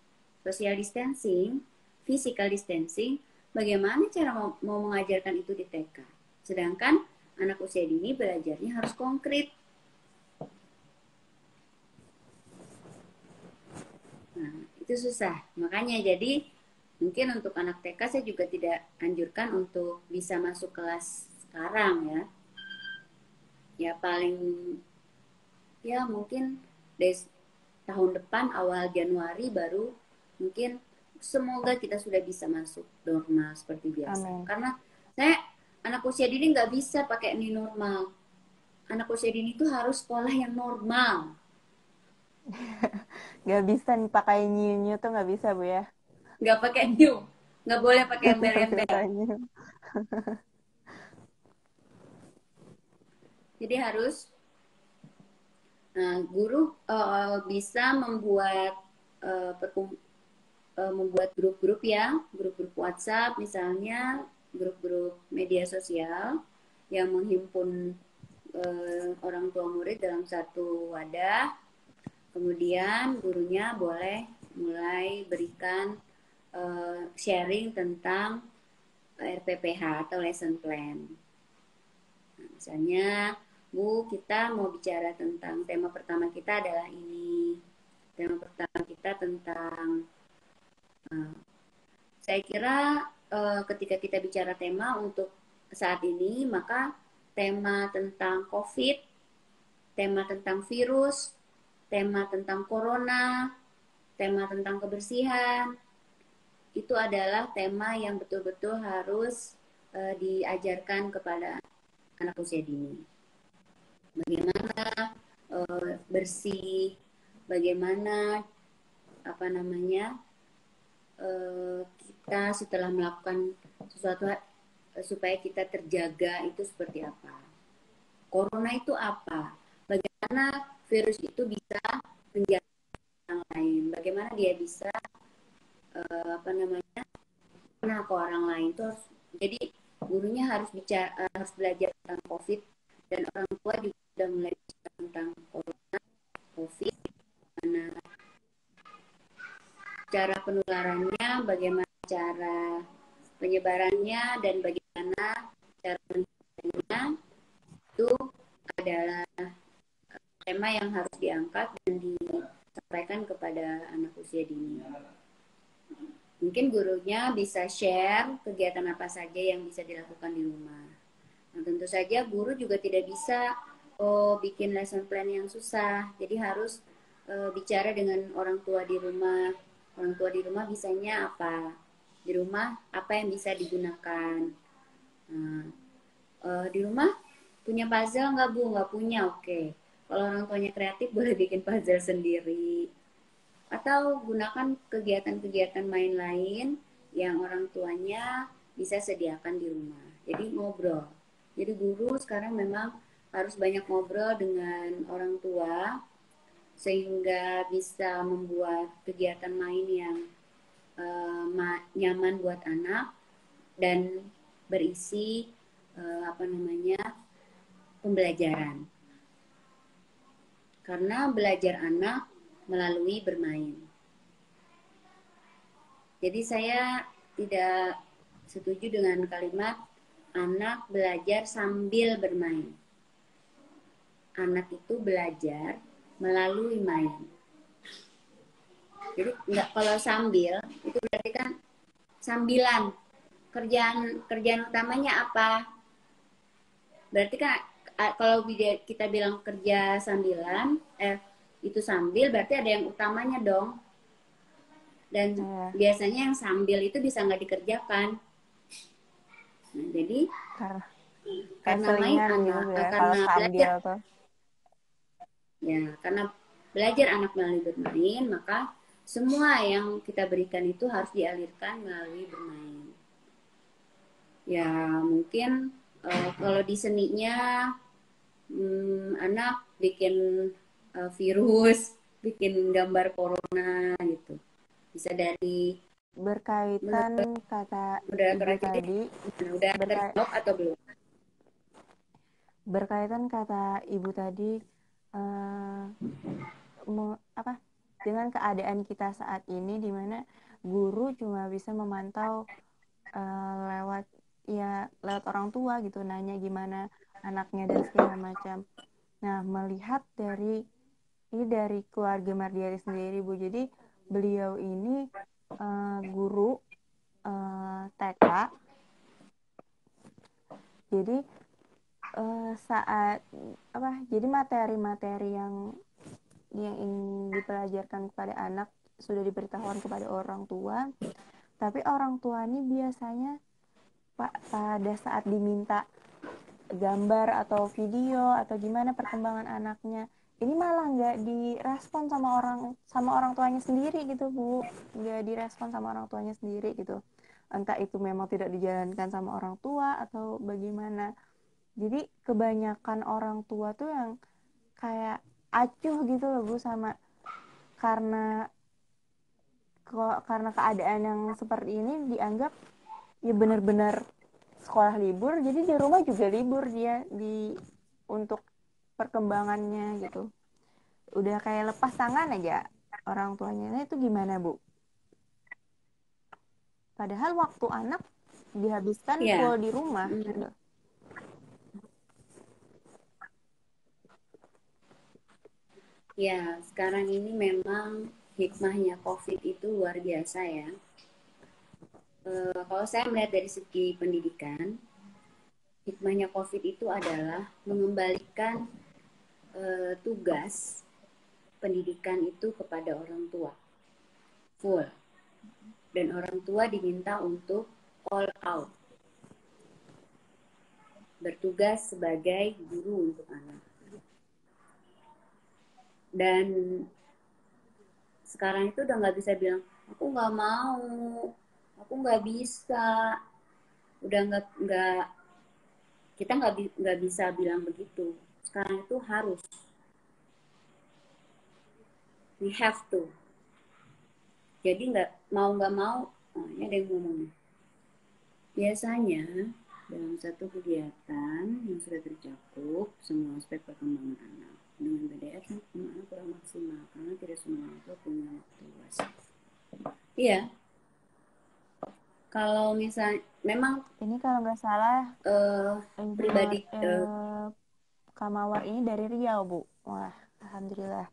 S2: social distancing, physical distancing, bagaimana cara mau mengajarkan itu di TK? Sedangkan anak usia dini belajarnya harus konkret. Nah, itu susah. Makanya jadi mungkin untuk anak TK saya juga tidak anjurkan untuk bisa masuk kelas sekarang ya. Ya paling ya mungkin dari tahun depan awal Januari baru mungkin, semoga kita sudah bisa masuk normal seperti biasa.
S1: Amin.
S2: Karena saya anak usia dini nggak bisa pakai new normal. Anak usia dini itu harus sekolah yang normal.
S1: Nggak bisa nih pakai nyiu tuh nggak bisa, Bu ya.
S2: Nggak pakai new, nggak boleh pakai
S1: Nggak
S2: embel-embel.
S1: bisa nyiu.
S2: Jadi harus guru bisa membuat membuat grup-grup ya, grup-grup WhatsApp misalnya, grup-grup media sosial yang menghimpun orang tua murid dalam satu wadah. Kemudian gurunya boleh mulai berikan sharing tentang RPPH atau lesson plan. Nah, misalnya, Bu, kita mau bicara tentang tema pertama kita adalah ini. Tema pertama kita tentang saya kira ketika kita bicara tema untuk saat ini, maka tema tentang COVID, tema tentang virus, tema tentang corona, tema tentang kebersihan, itu adalah tema yang betul-betul harus diajarkan kepada anak usia dini. Bagaimana bersih, bagaimana apa namanya, kita setelah melakukan sesuatu supaya kita terjaga itu seperti apa. Corona itu apa? Bagaimana virus itu bisa menjadi orang lain? Bagaimana dia bisa apa namanya, nah ke orang lain tuh harus, jadi gurunya harus bicara, harus belajar tentang COVID, dan orang tua juga sudah mulai bicara tentang corona, COVID, mana cara penularannya, bagaimana cara penyebarannya, dan bagaimana cara menghindarinya. Itu adalah tema yang harus diangkat dan disampaikan kepada anak usia dini. Mungkin gurunya bisa share kegiatan apa saja yang bisa dilakukan di rumah. Nah, tentu saja guru juga tidak bisa bikin lesson plan yang susah. Jadi harus bicara dengan orang tua di rumah. Orang tua di rumah bisanya apa? Di rumah apa yang bisa digunakan? Nah, di rumah punya puzzle nggak Bu? Nggak punya, oke. Kalau orang tuanya kreatif boleh bikin puzzle sendiri. Atau gunakan kegiatan-kegiatan main lain yang orang tuanya bisa sediakan di rumah. Jadi ngobrol. Jadi guru sekarang memang harus banyak ngobrol dengan orang tua sehingga bisa membuat kegiatan main yang nyaman buat anak dan berisi apa namanya, pembelajaran. Karena belajar anak melalui bermain. Jadi saya tidak setuju dengan kalimat anak belajar sambil bermain. Anak itu belajar melalui main. Jadi enggak, kalau sambil itu berarti kan sambilan. Kerjaan utamanya apa? Berarti kan kalau kita bilang kerja sambilan, itu sambil berarti ada yang utamanya dong. Dan biasanya yang sambil itu bisa nggak dikerjakan. Nah, jadi karena main anak, karena belajar
S1: tuh.
S2: Ya, karena belajar anak melalui bermain, maka semua yang kita berikan itu harus dialirkan melalui bermain. Ya, mungkin kalau di seninya anak bikin virus, bikin gambar corona gitu. Bisa dari
S1: Berkaitan kata ibu tadi,
S2: udah terjawab atau belum?
S1: Berkaitan kata ibu tadi, dengan keadaan kita saat ini di mana guru cuma bisa memantau lewat orang tua gitu, nanya gimana anaknya dan segala macam. Nah, melihat dari keluarga Mardiari sendiri, Bu. Jadi beliau ini guru TK. Jadi jadi materi-materi yang ingin dipelajarkan kepada anak sudah diberitahukan kepada orang tua, tapi orang tua ini biasanya pada saat diminta gambar atau video atau gimana perkembangan anaknya, ini malah nggak direspon sama orang tuanya sendiri gitu, Bu. Nggak direspon sama orang tuanya sendiri gitu, entah itu memang tidak dijalankan sama orang tua atau bagaimana. Jadi kebanyakan orang tua tuh yang kayak acuh gitu loh, Bu, sama karena keadaan yang seperti ini dianggap ya benar-benar sekolah libur, jadi di rumah juga libur dia untuk perkembangannya gitu. Udah kayak lepas tangan aja orang tuanya. Nah, itu gimana, Bu? Padahal waktu anak dihabiskan full di rumah gitu.
S2: Ya, sekarang ini memang hikmahnya COVID itu luar biasa ya. Kalau saya melihat dari segi pendidikan, hikmahnya COVID itu adalah mengembalikan tugas pendidikan itu kepada orang tua full, dan orang tua diminta untuk all out, bertugas sebagai guru untuk anak. Dan sekarang itu udah nggak bisa bilang aku nggak mau, aku nggak bisa, udah nggak, kita nggak bisa bilang begitu. Sekarang itu harus, we have to. Jadi nggak mau, ini ada yang ngomong. Biasanya dalam satu kegiatan yang sudah tercakup semua aspek perkembangan anak, dengan BDR anak kurang maksimal karena tidak semua orang tua punya waktu luas. Iya, kalau misalnya memang
S1: Ini kalau nggak salah
S2: pribadi
S1: Kak Mawar ini dari Riau, Bu. Wah, alhamdulillah.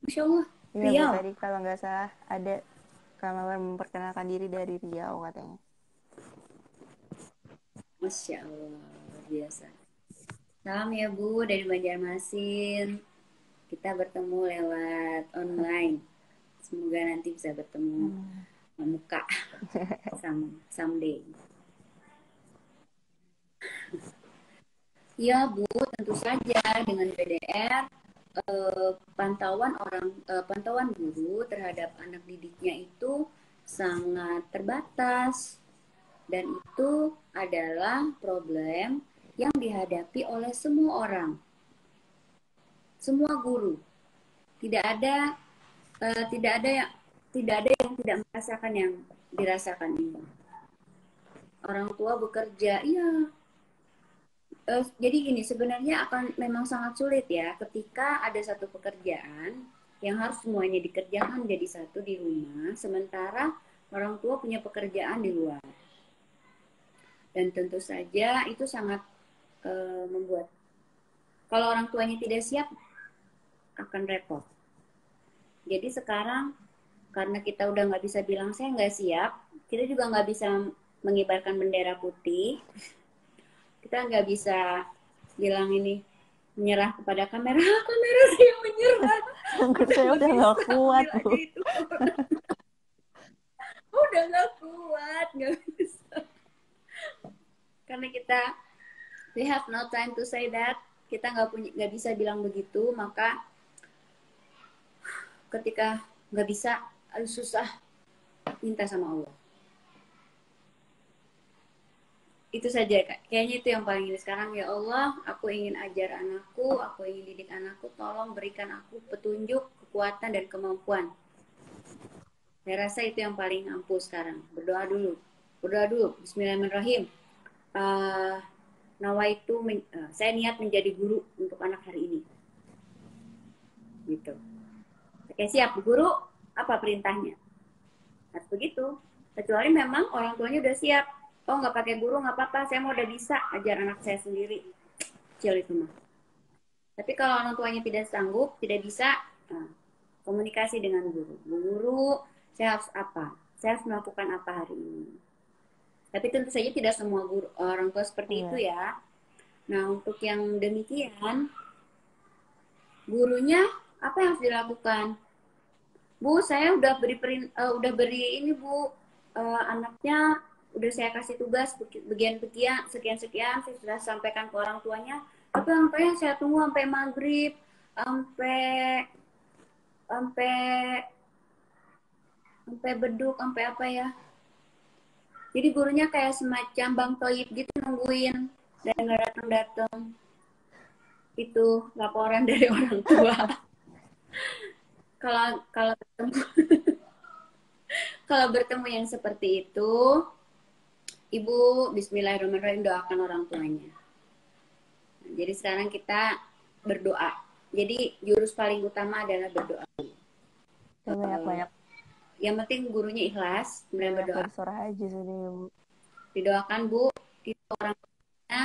S2: Masya Allah,
S1: Iya, Bu,
S2: Riau.
S1: tadi kalau nggak salah ada Kak Mawar memperkenalkan diri dari Riau katanya.
S2: Masya Allah, luar biasa. Salam ya Bu dari Banjarmasin. Kita bertemu lewat online. Semoga nanti bisa bertemu muka someday. Ya Bu, tentu saja dengan BDR pantauan guru terhadap anak didiknya itu sangat terbatas, dan itu adalah problem yang dihadapi oleh semua orang, semua guru. Tidak ada eh, tidak ada yang tidak ada yang tidak merasakan yang dirasakan ini. Orang tua bekerja, iya. Jadi gini, sebenarnya akan memang sangat sulit ya ketika ada satu pekerjaan yang harus semuanya dikerjakan jadi satu di rumah, sementara orang tua punya pekerjaan di luar. Dan tentu saja itu sangat membuat, kalau orang tuanya tidak siap akan repot. Jadi sekarang karena kita udah nggak bisa bilang saya nggak siap, kita juga nggak bisa mengibarkan bendera putih, kita nggak bisa bilang ini menyerah kepada kamera, kamera saya menyerah, udah
S1: Saya
S2: nggak
S1: udah nggak
S2: bisa,
S1: kuat,
S2: ambil
S1: Bu.
S2: aja itu, udah nggak kuat, nggak bisa, karena kita we have no time to say that, kita nggak bisa bilang begitu, maka ketika nggak bisa, harus susah, minta sama Allah. Itu saja Kak. Kayaknya itu yang paling ini sekarang, ya Allah, aku ingin ajar anakku, aku ingin didik anakku, tolong berikan aku petunjuk, kekuatan dan kemampuan. Saya rasa itu yang paling ampuh sekarang. Berdoa dulu. Berdoa dulu. Bismillahirrahmanirrahim. Uh, Nawaitu saya niat menjadi guru untuk anak hari ini. Gitu. Oke, siap guru, apa perintahnya? Harus begitu. Kecuali memang orang tuanya udah siap. Oh, nggak pakai guru nggak apa-apa, saya mau udah bisa ajar anak saya sendiri. Kecil itu mah. Tapi kalau orang tuanya tidak sanggup, tidak bisa, nah, komunikasi dengan guru. Guru, saya harus apa? Saya harus melakukan apa hari ini? Tapi tentu saja tidak semua guru, orang tua seperti itu
S1: Iya.
S2: ya. Nah, untuk yang demikian, gurunya apa yang harus dilakukan? Bu, saya udah beri ini Bu, anaknya udah saya kasih tugas bagian-bagian sekian-sekian, saya sudah sampaikan ke orang tuanya. Tapi orang tuanya saya tunggu sampai maghrib, sampai sampai sampai beduk, sampai apa ya. Jadi gurunya kayak semacam Bang Toyib gitu nungguin dan nggak datang-datang. Itu laporan dari orang tua. Kalau kalau bertemu kalau bertemu yang seperti itu, Ibu Bismillahirrahmanirrahim doakan orang tuanya. Nah, jadi sekarang kita berdoa. Jadi jurus paling utama adalah berdoa.
S1: Banyak-banyak
S2: Yang penting gurunya ikhlas, kemudian
S1: banyak
S2: berdoa.
S1: bersorak aja sih, Bu.
S2: Didoakan Bu, itu orang tuanya,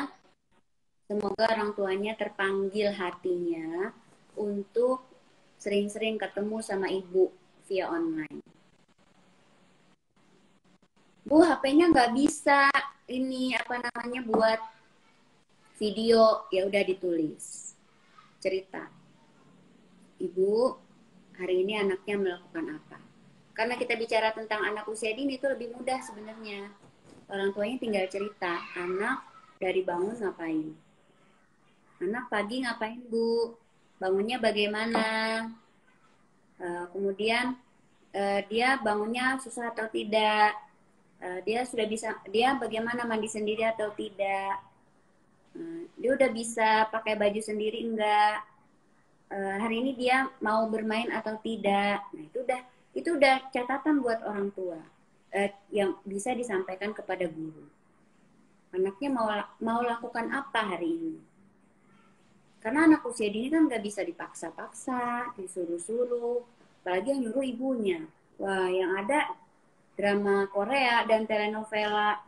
S2: semoga orang tuanya terpanggil hatinya untuk sering-sering ketemu sama ibu via online. Bu, HP-nya nggak bisa ini apa namanya buat video, ya udah ditulis cerita. Ibu, hari ini anaknya melakukan apa? Karena kita bicara tentang anak usia dini itu lebih mudah sebenarnya. Orang tuanya tinggal cerita, anak dari bangun ngapain? Anak pagi ngapain Bu? Bangunnya bagaimana? Kemudian dia bangunnya susah atau tidak? Dia bagaimana mandi sendiri atau tidak? Dia udah bisa pakai baju sendiri enggak? hari ini dia mau bermain atau tidak. Nah, itu udah catatan buat orang tua yang bisa disampaikan kepada guru. Anaknya mau lakukan apa hari ini? Karena anak usia dini kan nggak bisa dipaksa-paksa, disuruh-suruh, apalagi yang nyuruh ibunya. Wah, yang ada drama Korea dan telenovela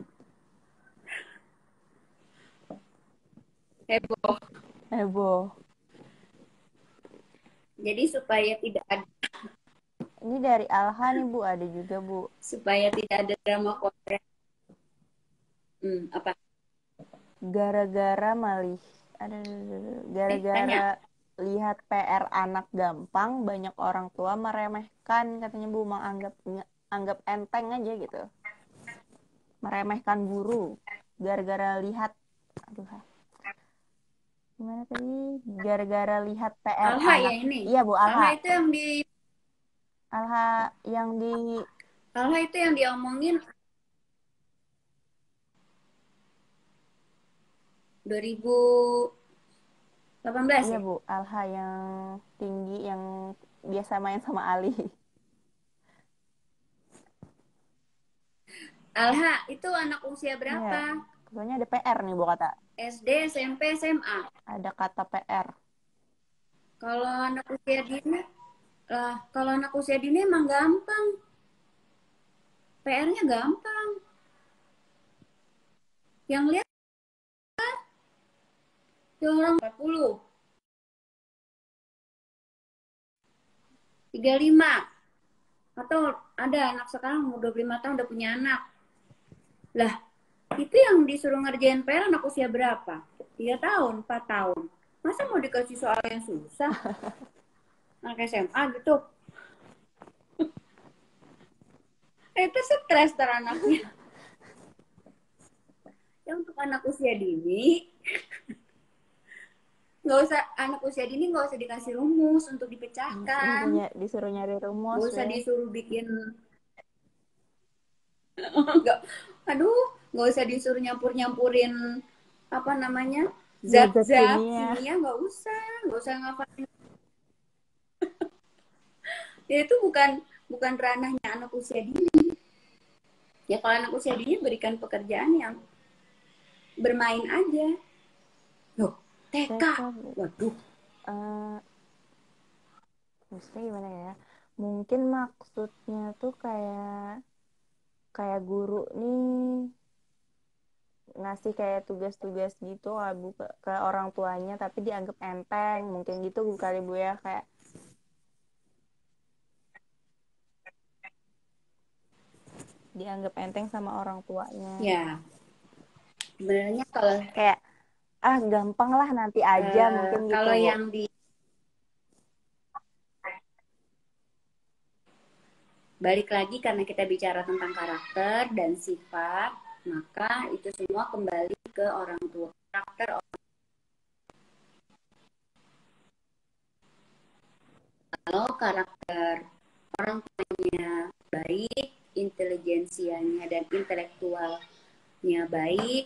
S2: heboh.
S1: Heboh.
S2: Jadi supaya tidak ada
S1: Ini dari Alha nih Bu, ada juga Bu.
S2: drama Korea. Apa?
S1: Gara-gara malih, ada
S2: Tanya.
S1: gara-gara lihat PR anak gampang, banyak orang tua meremehkan katanya Bu, anggap enteng aja gitu. Meremehkan guru gara-gara lihat, aduh, gimana tadi? Gara-gara lihat PR
S2: Alha ya
S1: anak.
S2: ini.
S1: Iya Bu,
S2: Alha
S1: Alha.
S2: itu yang di
S1: Alha yang di
S2: Alha itu yang diomongin 2018
S1: iya
S2: ya.
S1: Bu, Alha yang tinggi yang biasa main sama Ali.
S2: Alha itu anak usia
S1: Iya,
S2: berapa?
S1: katanya ada PR nih Bu kata.
S2: SD, SMP, SMA.
S1: Ada kata PR.
S2: Kalau anak usia dini, kalau anak usia dini emang gampang. PR-nya gampang. Yang lihat tuh orang 40, 35. Atau ada anak sekarang umur 25 tahun udah punya anak. Lah, itu yang disuruh ngerjain PR anak usia berapa? 3 tahun, 4 tahun. Masa mau dikasih soal yang susah? Anak SMA gitu. Itu stres ntar anaknya. Ya untuk anak usia dini, anak usia dini nggak usah dikasih rumus untuk dipecahkan.
S1: Disuruh nyari rumus
S2: Nggak usah
S1: ya.
S2: disuruh bikin, nggak, aduh, nggak usah disuruh nyampur-nyampurin apa namanya
S1: Zat-zat
S2: zat-zat
S1: kimia.
S2: kimia, nggak usah ngafalin. Ya itu bukan ranahnya anak usia dini. Ya kalau anak usia dini berikan pekerjaan yang bermain aja. Loh, TK.
S1: TK Bu.
S2: Waduh.
S1: Eh, maksudnya gimana ya? Mungkin maksudnya tuh kayak kayak guru nih ngasih kayak tugas-tugas gitu lah Bu ke orang tuanya tapi dianggap enteng. Mungkin gitu Bu kali Bu ya, kayak dianggap enteng sama orang tuanya.
S2: Ya, sebenarnya kalau
S1: Kayak gampang lah nanti aja mungkin gitu
S2: kalau
S1: Bu.
S2: yang di balik lagi karena kita bicara tentang karakter dan sifat, maka itu semua kembali ke orang tua. Kalau karakter orang tuanya baik, intelijensianya dan intelektualnya baik,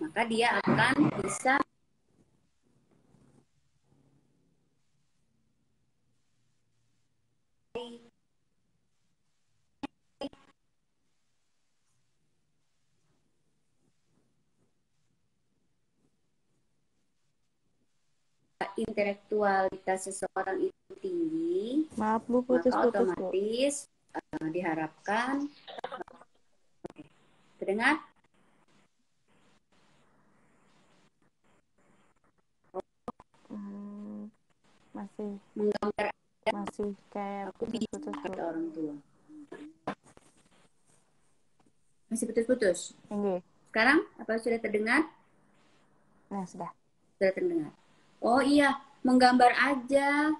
S2: maka dia akan bisa intelektualitas seseorang itu tinggi,
S1: Maaf Bu,
S2: maka
S1: putus-putus Bu.
S2: otomatis diharapkan terdengar
S1: Hmm, masih
S2: menggambar
S1: masih kayak
S2: aku
S1: putus-putus
S2: bisa
S1: Bu.
S2: orang tua. Masih putus-putus.
S1: Enggak.
S2: Sekarang apa sudah terdengar?
S1: Nah, sudah.
S2: Sudah terdengar. Oh iya, menggambar aja.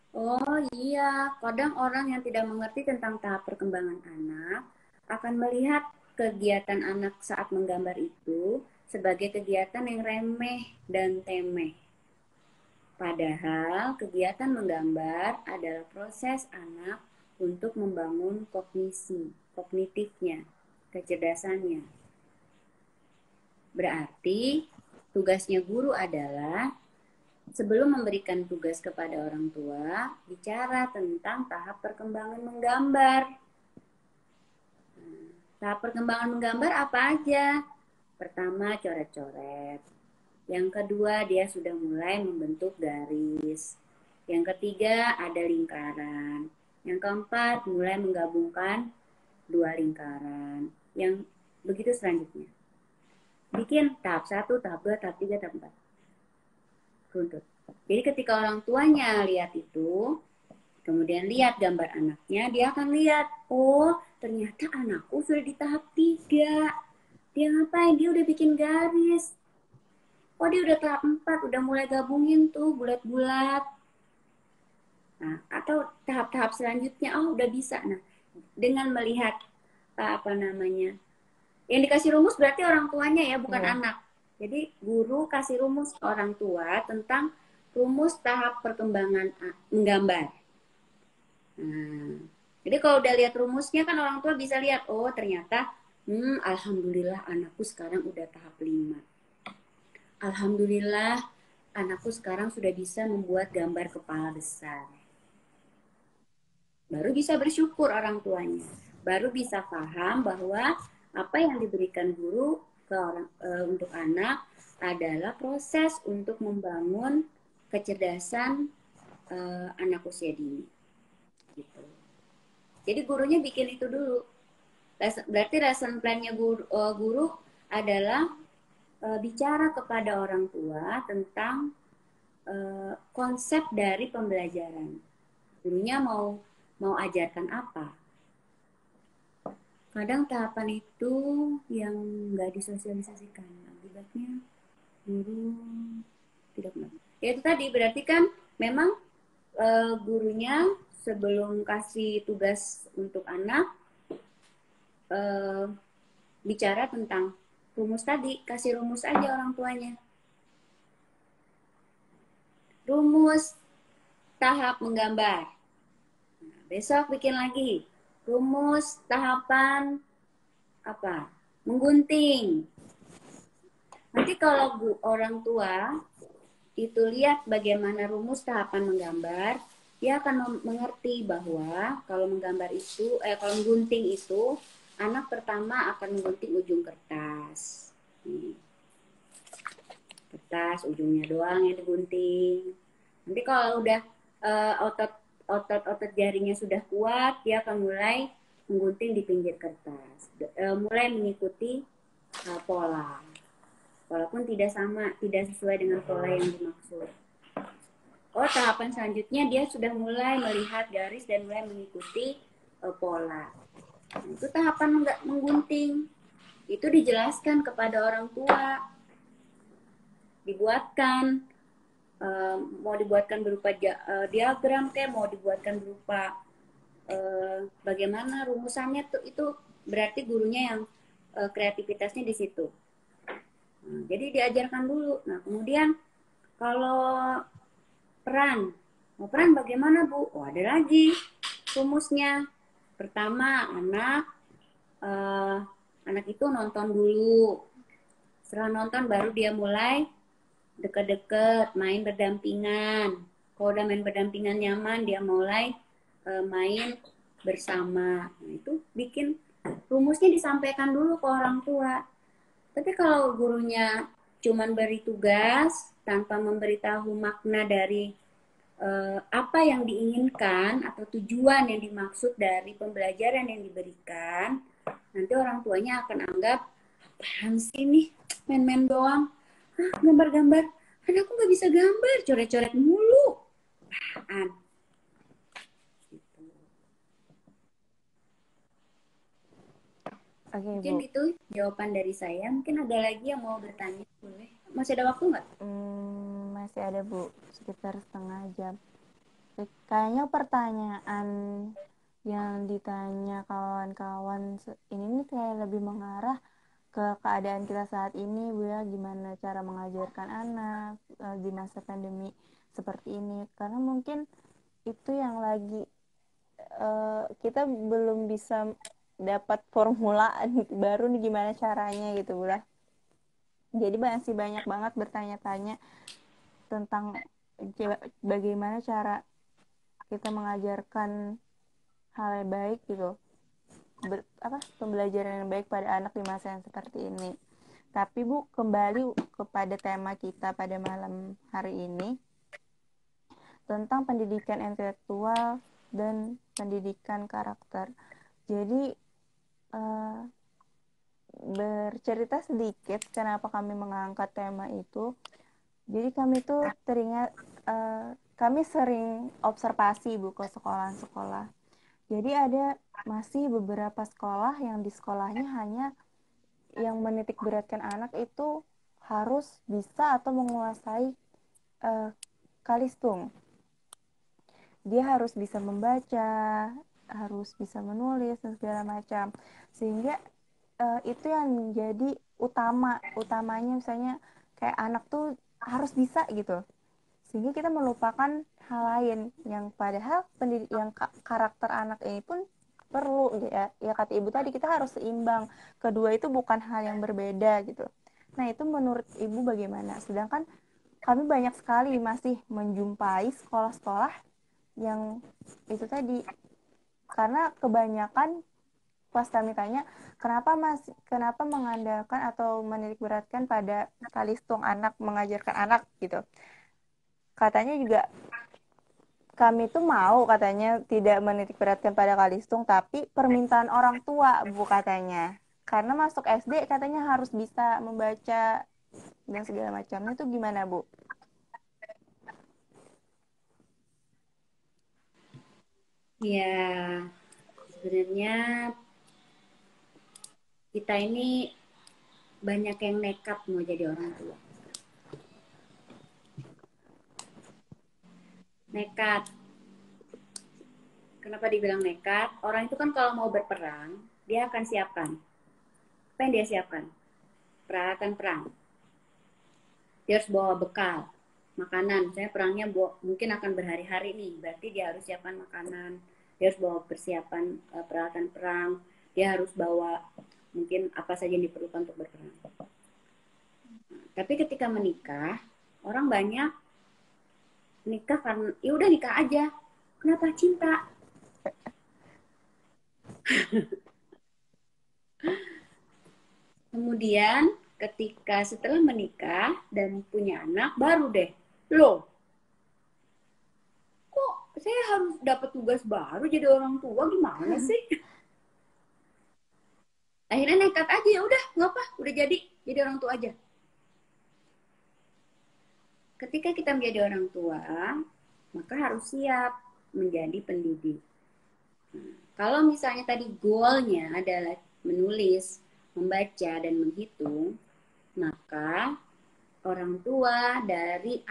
S2: Oh iya, kadang orang yang tidak mengerti tentang tahap perkembangan anak akan melihat kegiatan anak saat menggambar itu sebagai kegiatan yang remeh dan temeh. Padahal kegiatan menggambar adalah proses anak untuk membangun kognitifnya, kecerdasannya. Berarti tugasnya guru adalah sebelum memberikan tugas kepada orang tua, bicara tentang tahap perkembangan menggambar. Tahap perkembangan menggambar apa aja? Pertama, coret-coret. Yang kedua, dia sudah mulai membentuk garis. Yang ketiga, ada lingkaran. Yang keempat, mulai menggabungkan dua lingkaran. Yang begitu selanjutnya. Bikin tahap satu, tahap 2, tahap 3, tahap 4. Runtut. Jadi ketika orang tuanya lihat itu, kemudian lihat gambar anaknya, dia akan lihat, oh ternyata anakku sudah di tahap 3. Dia ngapain? Dia udah bikin garis. Oh dia udah tahap 4, udah mulai gabungin tuh bulat-bulat. Nah, atau tahap-tahap selanjutnya, oh udah bisa. Nah, dengan melihat apa namanya, yang dikasih rumus berarti orang tuanya ya, bukan
S1: Iya.
S2: anak. Jadi guru kasih rumus ke orang tua tentang rumus tahap perkembangan menggambar. Nah, jadi kalau udah lihat rumusnya kan orang tua bisa lihat, oh ternyata, alhamdulillah anakku sekarang udah tahap 5. Alhamdulillah anakku sekarang sudah bisa membuat gambar kepala besar. Baru bisa bersyukur orang tuanya. Baru bisa paham bahwa apa yang diberikan guru ke untuk anak adalah proses untuk membangun kecerdasan anak usia dini. Gitu. Jadi gurunya bikin itu dulu. Berarti lesson plan-nya guru adalah bicara kepada orang tua tentang konsep dari pembelajaran. Gurunya mau ajarkan apa. Kadang tahapan itu yang nggak disosialisasikan. Akibatnya guru tidak benar. Ya itu tadi berarti kan memang gurunya sebelum kasih tugas untuk anak bicara tentang rumus tadi, kasih rumus aja orang tuanya. Rumus tahap menggambar. Nah, besok bikin lagi rumus tahapan apa? Menggunting. Nanti kalau orang tua itu lihat bagaimana rumus tahapan menggambar, dia akan mengerti bahwa kalau menggambar itu, kalau menggunting itu, anak pertama akan menggunting ujung kertas. Nih, kertas ujungnya doang yang digunting. Nanti kalau udah otot jarinya sudah kuat, dia akan mulai menggunting di pinggir kertas, mulai mengikuti pola. Walaupun tidak sama, tidak sesuai dengan pola yang dimaksud. Oh, tahapan selanjutnya dia sudah mulai melihat garis dan mulai mengikuti pola. Nah, itu tahapan menggunting. Itu dijelaskan kepada orang tua. Dibuatkan, mau dibuatkan berupa diagram kayak mau dibuatkan berupa bagaimana rumusannya tuh, itu berarti gurunya yang kreativitasnya di situ. Nah, jadi diajarkan dulu. Nah, kemudian kalau peran. Mau peran bagaimana, Bu? Oh, ada lagi rumusnya. Pertama, eh, anak itu nonton dulu. Setelah nonton baru dia mulai deket-deket, main berdampingan. Kalau udah main berdampingan nyaman, dia mulai main bersama. Nah, itu bikin rumusnya disampaikan dulu ke orang tua. Tapi kalau gurunya cuman beri tugas tanpa memberitahu makna dari apa yang diinginkan atau tujuan yang dimaksud dari pembelajaran yang diberikan, nanti orang tuanya akan anggap, apaan sih nih, main-main doang, gambar-gambar, anakku nggak bisa gambar, coret-coret mulu, apaan.
S1: Oke,
S2: Mungkin
S1: Bu.
S2: itu jawaban dari saya. Mungkin ada lagi yang mau bertanya, boleh. Masih ada waktu nggak?
S1: Masih ada, Bu. Sekitar setengah jam. Kayaknya pertanyaan yang ditanya kawan-kawan ini nih kayak lebih mengarah ke keadaan kita saat ini, Bu ya, gimana cara mengajarkan anak di masa pandemi seperti ini. Karena mungkin itu yang lagi kita belum bisa dapat formula baru nih gimana caranya gitu, Bu lah. Jadi masih banyak banget bertanya-tanya tentang bagaimana cara kita mengajarkan hal yang baik gitu, pembelajaran yang baik pada anak di masa yang seperti ini. Tapi Bu, kembali kepada tema kita pada malam hari ini tentang pendidikan intelektual dan pendidikan karakter. Jadi bercerita sedikit kenapa kami mengangkat tema itu. Jadi kami tuh teringat, kami sering observasi Bu ke sekolah-sekolah. Jadi ada masih beberapa sekolah yang di sekolahnya hanya yang menitik beratkan anak itu harus bisa atau menguasai kalistung. Dia harus bisa membaca, harus bisa menulis dan segala macam. Sehingga itu yang menjadi utamanya, misalnya kayak anak tuh harus bisa gitu, sehingga kita melupakan hal lain yang padahal yang karakter anak ini pun perlu ya, ya kata ibu tadi kita harus seimbang, kedua itu bukan hal yang berbeda gitu. Nah itu menurut ibu bagaimana, sedangkan kami banyak sekali masih menjumpai sekolah-sekolah yang itu tadi, karena kebanyakan pas kami tanya kenapa mengandalkan atau menitik beratkan pada kalistung anak, mengajarkan anak gitu, katanya juga kami tuh mau katanya tidak menitik beratkan pada kalistung, tapi permintaan orang tua Bu katanya, karena masuk SD katanya harus bisa membaca dan segala macamnya. Itu gimana Bu?
S2: Ya, sebenarnya kita ini banyak yang nekat mau jadi orang tua. Nekat. Kenapa dibilang nekat? Orang itu kan kalau mau berperang, dia akan siapkan. Apa yang dia siapkan? Peralatan perang. Dia harus bawa bekal, makanan. Saya perangnya mungkin akan berhari-hari nih, berarti dia harus siapkan makanan. Dia harus bawa persiapan peralatan perang. Dia harus bawa mungkin apa saja yang diperlukan untuk berperang. Tapi ketika menikah, orang banyak nikah karena ya udah nikah aja. Kenapa cinta? Kemudian ketika setelah menikah dan punya anak baru deh, loh, kok saya harus dapat tugas baru jadi orang tua, gimana sih? Akhirnya nekat aja, ya udah nggak apa, udah jadi orang tua aja. Ketika kita menjadi orang tua, maka harus siap menjadi pendidik. Kalau misalnya tadi goalnya adalah menulis, membaca, dan menghitung, maka orang tua dari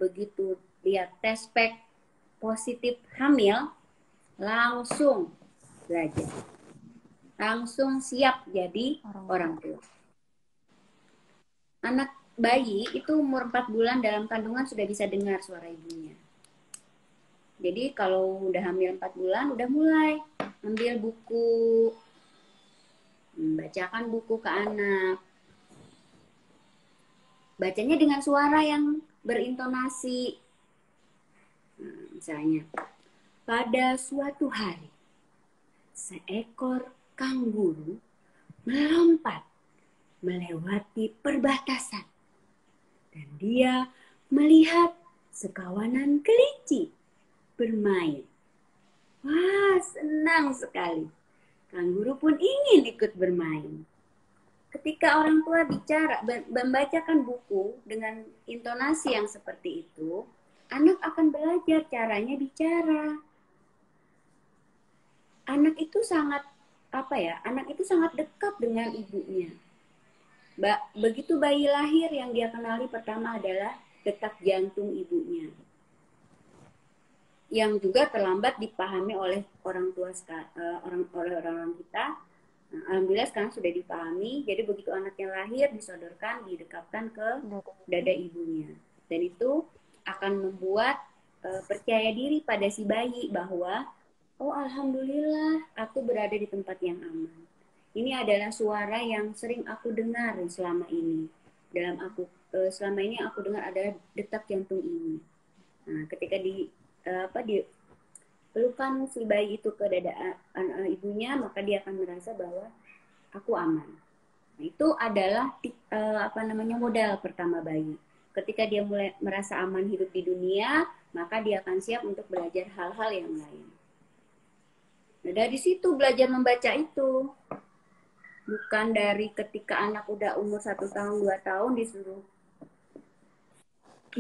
S2: begitu lihat tespek positif hamil, langsung belajar. Langsung siap jadi orang tua. Anak bayi itu umur 4 bulan dalam kandungan sudah bisa dengar suara ibunya. Jadi kalau udah hamil 4 bulan, udah mulai ambil buku, bacakan buku ke anak. Bacanya dengan suara yang berintonasi. Misalnya, pada suatu hari, seekor kanguru melompat melewati perbatasan. Dan dia melihat sekawanan kelinci bermain. Wah, senang sekali. Kanguru pun ingin ikut bermain. Ketika orang tua bicara, membacakan buku dengan intonasi yang seperti itu, anak akan belajar caranya bicara. Anak itu sangat Anak itu sangat dekat dengan ibunya. Begitu bayi lahir, yang dia kenali pertama adalah detak jantung ibunya, yang juga terlambat dipahami oleh orang tua orang kita. Nah, alhamdulillah sekarang sudah dipahami. Jadi begitu anaknya lahir, disodorkan, didekapkan ke dada ibunya, dan itu akan membuat percaya diri pada si bayi bahwa oh alhamdulillah aku berada di tempat yang aman. Ini adalah suara yang sering aku dengar selama ini dalam aku selama ini aku dengar adalah detak jantung ini. Nah, ketika di pelukan si bayi itu ke dada ibunya, maka dia akan merasa bahwa aku aman. Nah, itu adalah modal pertama bayi. Ketika dia mulai merasa aman hidup di dunia, maka dia akan siap untuk belajar hal-hal yang lain. Nah, dari situ belajar membaca itu. Bukan dari ketika anak udah umur 1 tahun, 2 tahun disuruh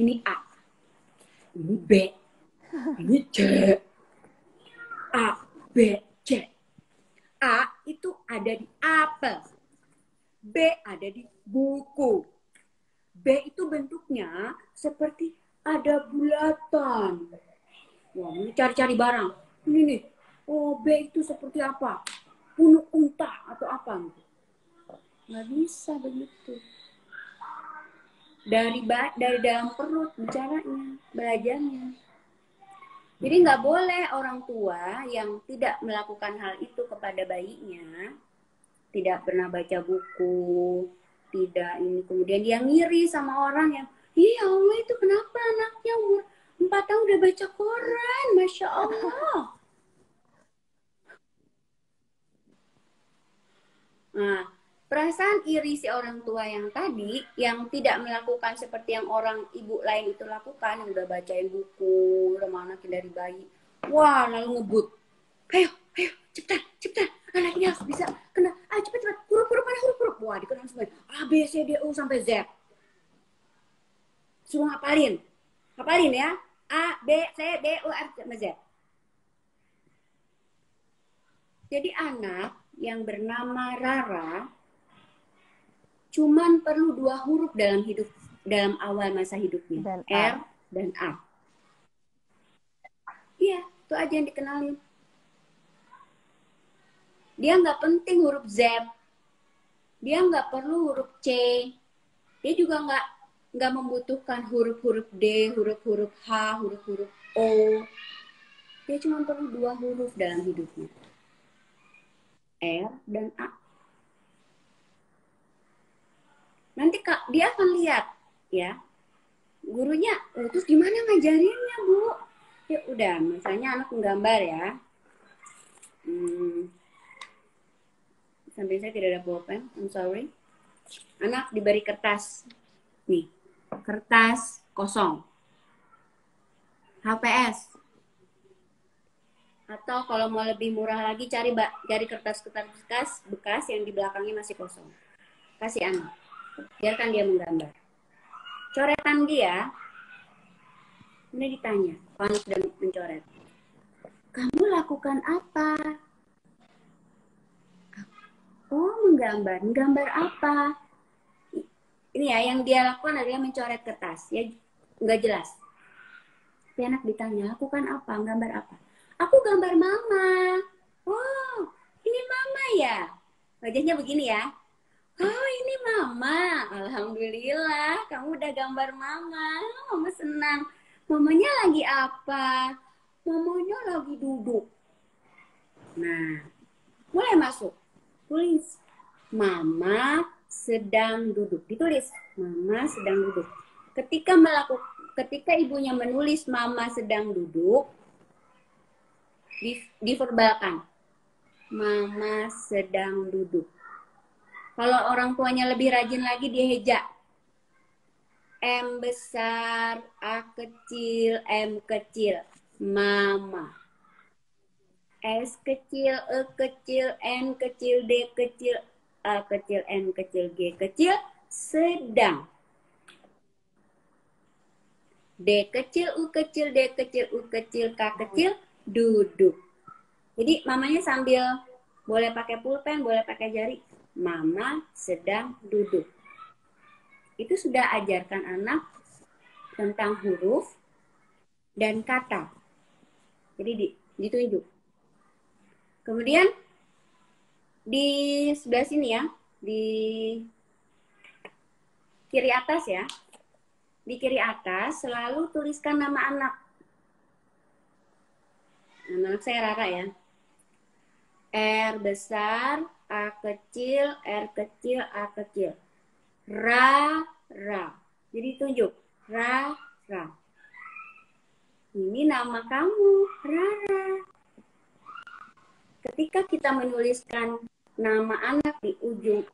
S2: ini A, ini B, ini C. A, B, C. A itu ada di apel. B ada di buku. B itu bentuknya seperti ada bulatan. Wah, ini cari-cari barang. Ini nih. Oh, B itu seperti apa? Punuk unta atau apa? Nggak bisa begitu. Dari dalam perut bicaranya, belajarnya. Jadi nggak boleh orang tua yang tidak melakukan hal itu kepada bayinya, tidak pernah baca buku, tidak ini, kemudian dia ngiri sama orang yang, iya Allah itu kenapa anaknya umur 4 tahun udah baca koran, Masya Allah. Nah, perasaan iri si orang tua yang tadi, yang tidak melakukan seperti yang orang ibu lain itu lakukan, yang udah bacain buku, udah manakin dari bayi, wah lalu ngebut, ayo, cepetan, anaknya harus bisa kena, cepet, huruf-huruf mana huruf-huruf, wah dikenal semua, A, B, C, D, U, sampai Z, semua hafalin ya, A, B, C, D, U, F, sampai Z. Jadi anak yang bernama Rara cuman perlu 2 huruf dalam awal masa hidupnya,
S1: Dan
S2: R dan A. Iya, itu aja yang dikenalin. Dia nggak penting huruf Z, dia nggak perlu huruf C, dia juga nggak membutuhkan huruf-huruf D, huruf-huruf H, huruf-huruf O. Dia cuma perlu 2 huruf dalam hidupnya, R dan A. Nanti dia akan lihat, ya, gurunya, terus gimana ngajarinnya, Bu? Ya udah, misalnya anak menggambar ya. Sampai saya tidak ada pulpen, I'm sorry. Anak diberi kertas, nih, kertas kosong, HPS. Atau kalau mau lebih murah lagi, cari kertas-kertas bekas yang di belakangnya masih kosong. Kasih anak, biarkan dia menggambar. Coretan dia, ini ditanya, anak sedang mencoret. Kamu lakukan apa? Oh, menggambar apa? Ini ya, yang dia lakukan adalah mencoret kertas, ya nggak jelas. Tapi anak ditanya, lakukan apa? Gambar apa? Aku gambar mama. Oh, ini mama ya? Wajahnya begini ya. Oh, ini mama. Alhamdulillah, kamu udah gambar mama. Mama senang. Mamanya lagi apa? Mamanya lagi duduk. Nah, mulai masuk. Tulis. Mama sedang duduk. Ditulis. Mama sedang duduk. Ketika ibunya menulis mama sedang duduk, diverbalkan. Mama sedang duduk. Kalau orang tuanya lebih rajin lagi, dia heja. M besar, A kecil, M kecil. Mama. S kecil, E kecil, N kecil, D kecil, A kecil, N kecil, G kecil, sedang. D kecil, U kecil, D kecil, U kecil, K kecil, duduk. Jadi mamanya sambil boleh pakai pulpen, boleh pakai jari. Mama sedang duduk. Itu sudah ajarkan anak tentang huruf dan kata. Jadi ditunjuk. Kemudian di sebelah sini ya, di kiri atas ya. Di kiri atas selalu tuliskan nama anak. Nama anak saya Rara ya. R besar, A kecil, R kecil, A kecil. Ra. Jadi tunjuk, Rara. Ini nama kamu, Rara. Ketika kita menuliskan nama anak di ujung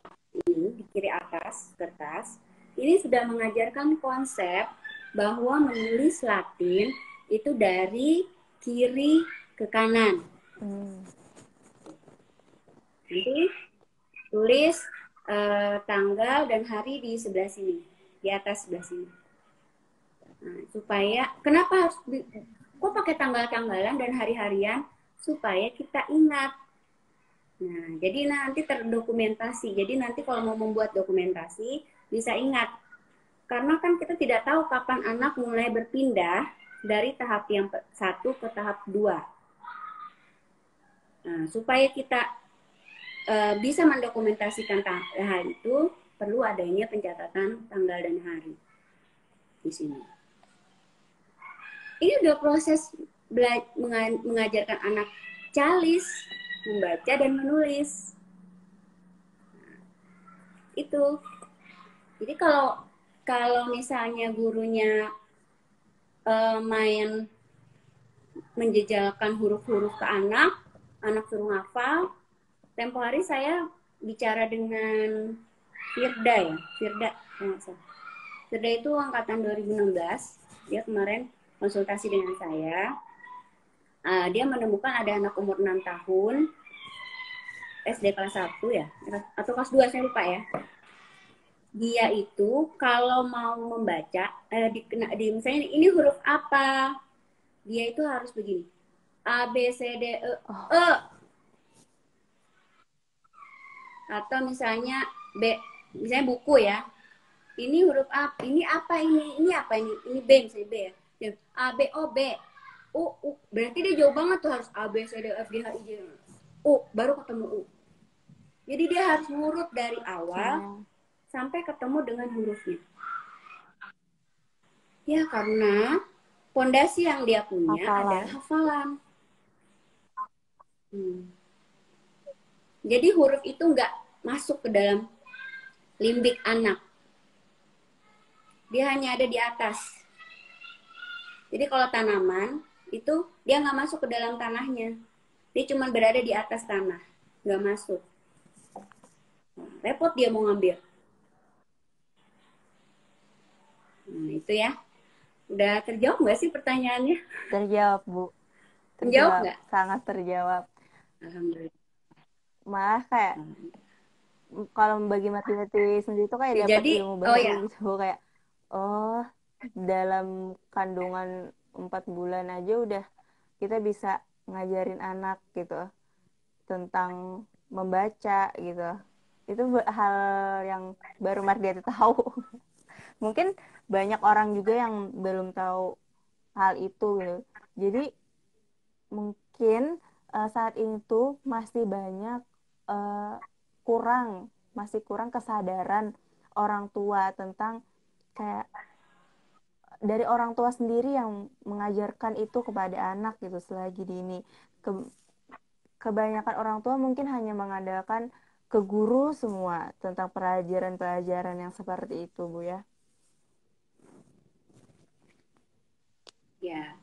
S2: ini, di kiri atas kertas, ini sudah mengajarkan konsep bahwa menulis Latin itu dari kiri ke kanan. Nanti tulis tanggal dan hari di sebelah sini, di atas sebelah sini. Nah, supaya kenapa harus kok pakai tanggal-tanggalan dan hari-harian supaya kita ingat. Nah, jadi nanti terdokumentasi. Jadi nanti kalau mau membuat dokumentasi bisa ingat. Karena kan kita tidak tahu kapan anak mulai berpindah dari tahap yang satu ke tahap 2. Nah, supaya kita bisa mendokumentasikan hal itu, perlu adanya pencatatan tanggal dan hari di sini. Ini udah proses mengajarkan anak calis, membaca dan menulis. Nah, itu. Jadi kalau misalnya gurunya main menjejalkan huruf-huruf ke anak suruh hafal. Tempo hari saya bicara dengan Firda ya, Firda itu angkatan 2016. Dia kemarin konsultasi dengan saya. Dia menemukan ada anak umur 6 tahun, SD kelas 1 ya, atau kelas 2 saya lupa ya. Dia itu kalau mau membaca, misalnya ini huruf apa, dia itu harus begini, A, B, C, D, E, E. Atau misalnya misalnya buku ya, ini huruf A, ini apa ini apa ini B, misalnya B ya, A, B, O, B, U, berarti dia jauh banget tuh, harus A, B, C, D, F, G, H, I, J, U, baru ketemu U. Jadi dia harus ngurut dari awal sampai ketemu dengan hurufnya. Ya, karena fondasi yang dia punya adalah hafalan. Jadi huruf itu nggak masuk ke dalam limbik anak. Dia hanya ada di atas. Jadi kalau tanaman, itu dia nggak masuk ke dalam tanahnya. Dia cuma berada di atas tanah. Nggak masuk. Repot dia mau ngambil. Nah, itu ya. Udah terjawab nggak sih pertanyaannya?
S1: Terjawab, Bu.
S2: Terjawab nggak?
S1: Sangat terjawab.
S2: Alhamdulillah.
S1: Malah kayak kalau membagi materi sendiri itu kayak dapat ilmu baru gitu. Kayak, oh, dalam kandungan 4 bulan aja udah kita bisa ngajarin anak gitu tentang membaca gitu. Itu hal yang baru Mardiati tahu. Mungkin banyak orang juga yang belum tahu hal itu gitu. Jadi mungkin saat ini tuh masih banyak uh, masih kurang kesadaran orang tua tentang kayak dari orang tua sendiri yang mengajarkan itu kepada anak gitu selagi dini. Kebanyakan orang tua mungkin hanya mengandalkan ke guru semua tentang pelajaran-pelajaran yang seperti itu, Bu ya.
S2: Ya.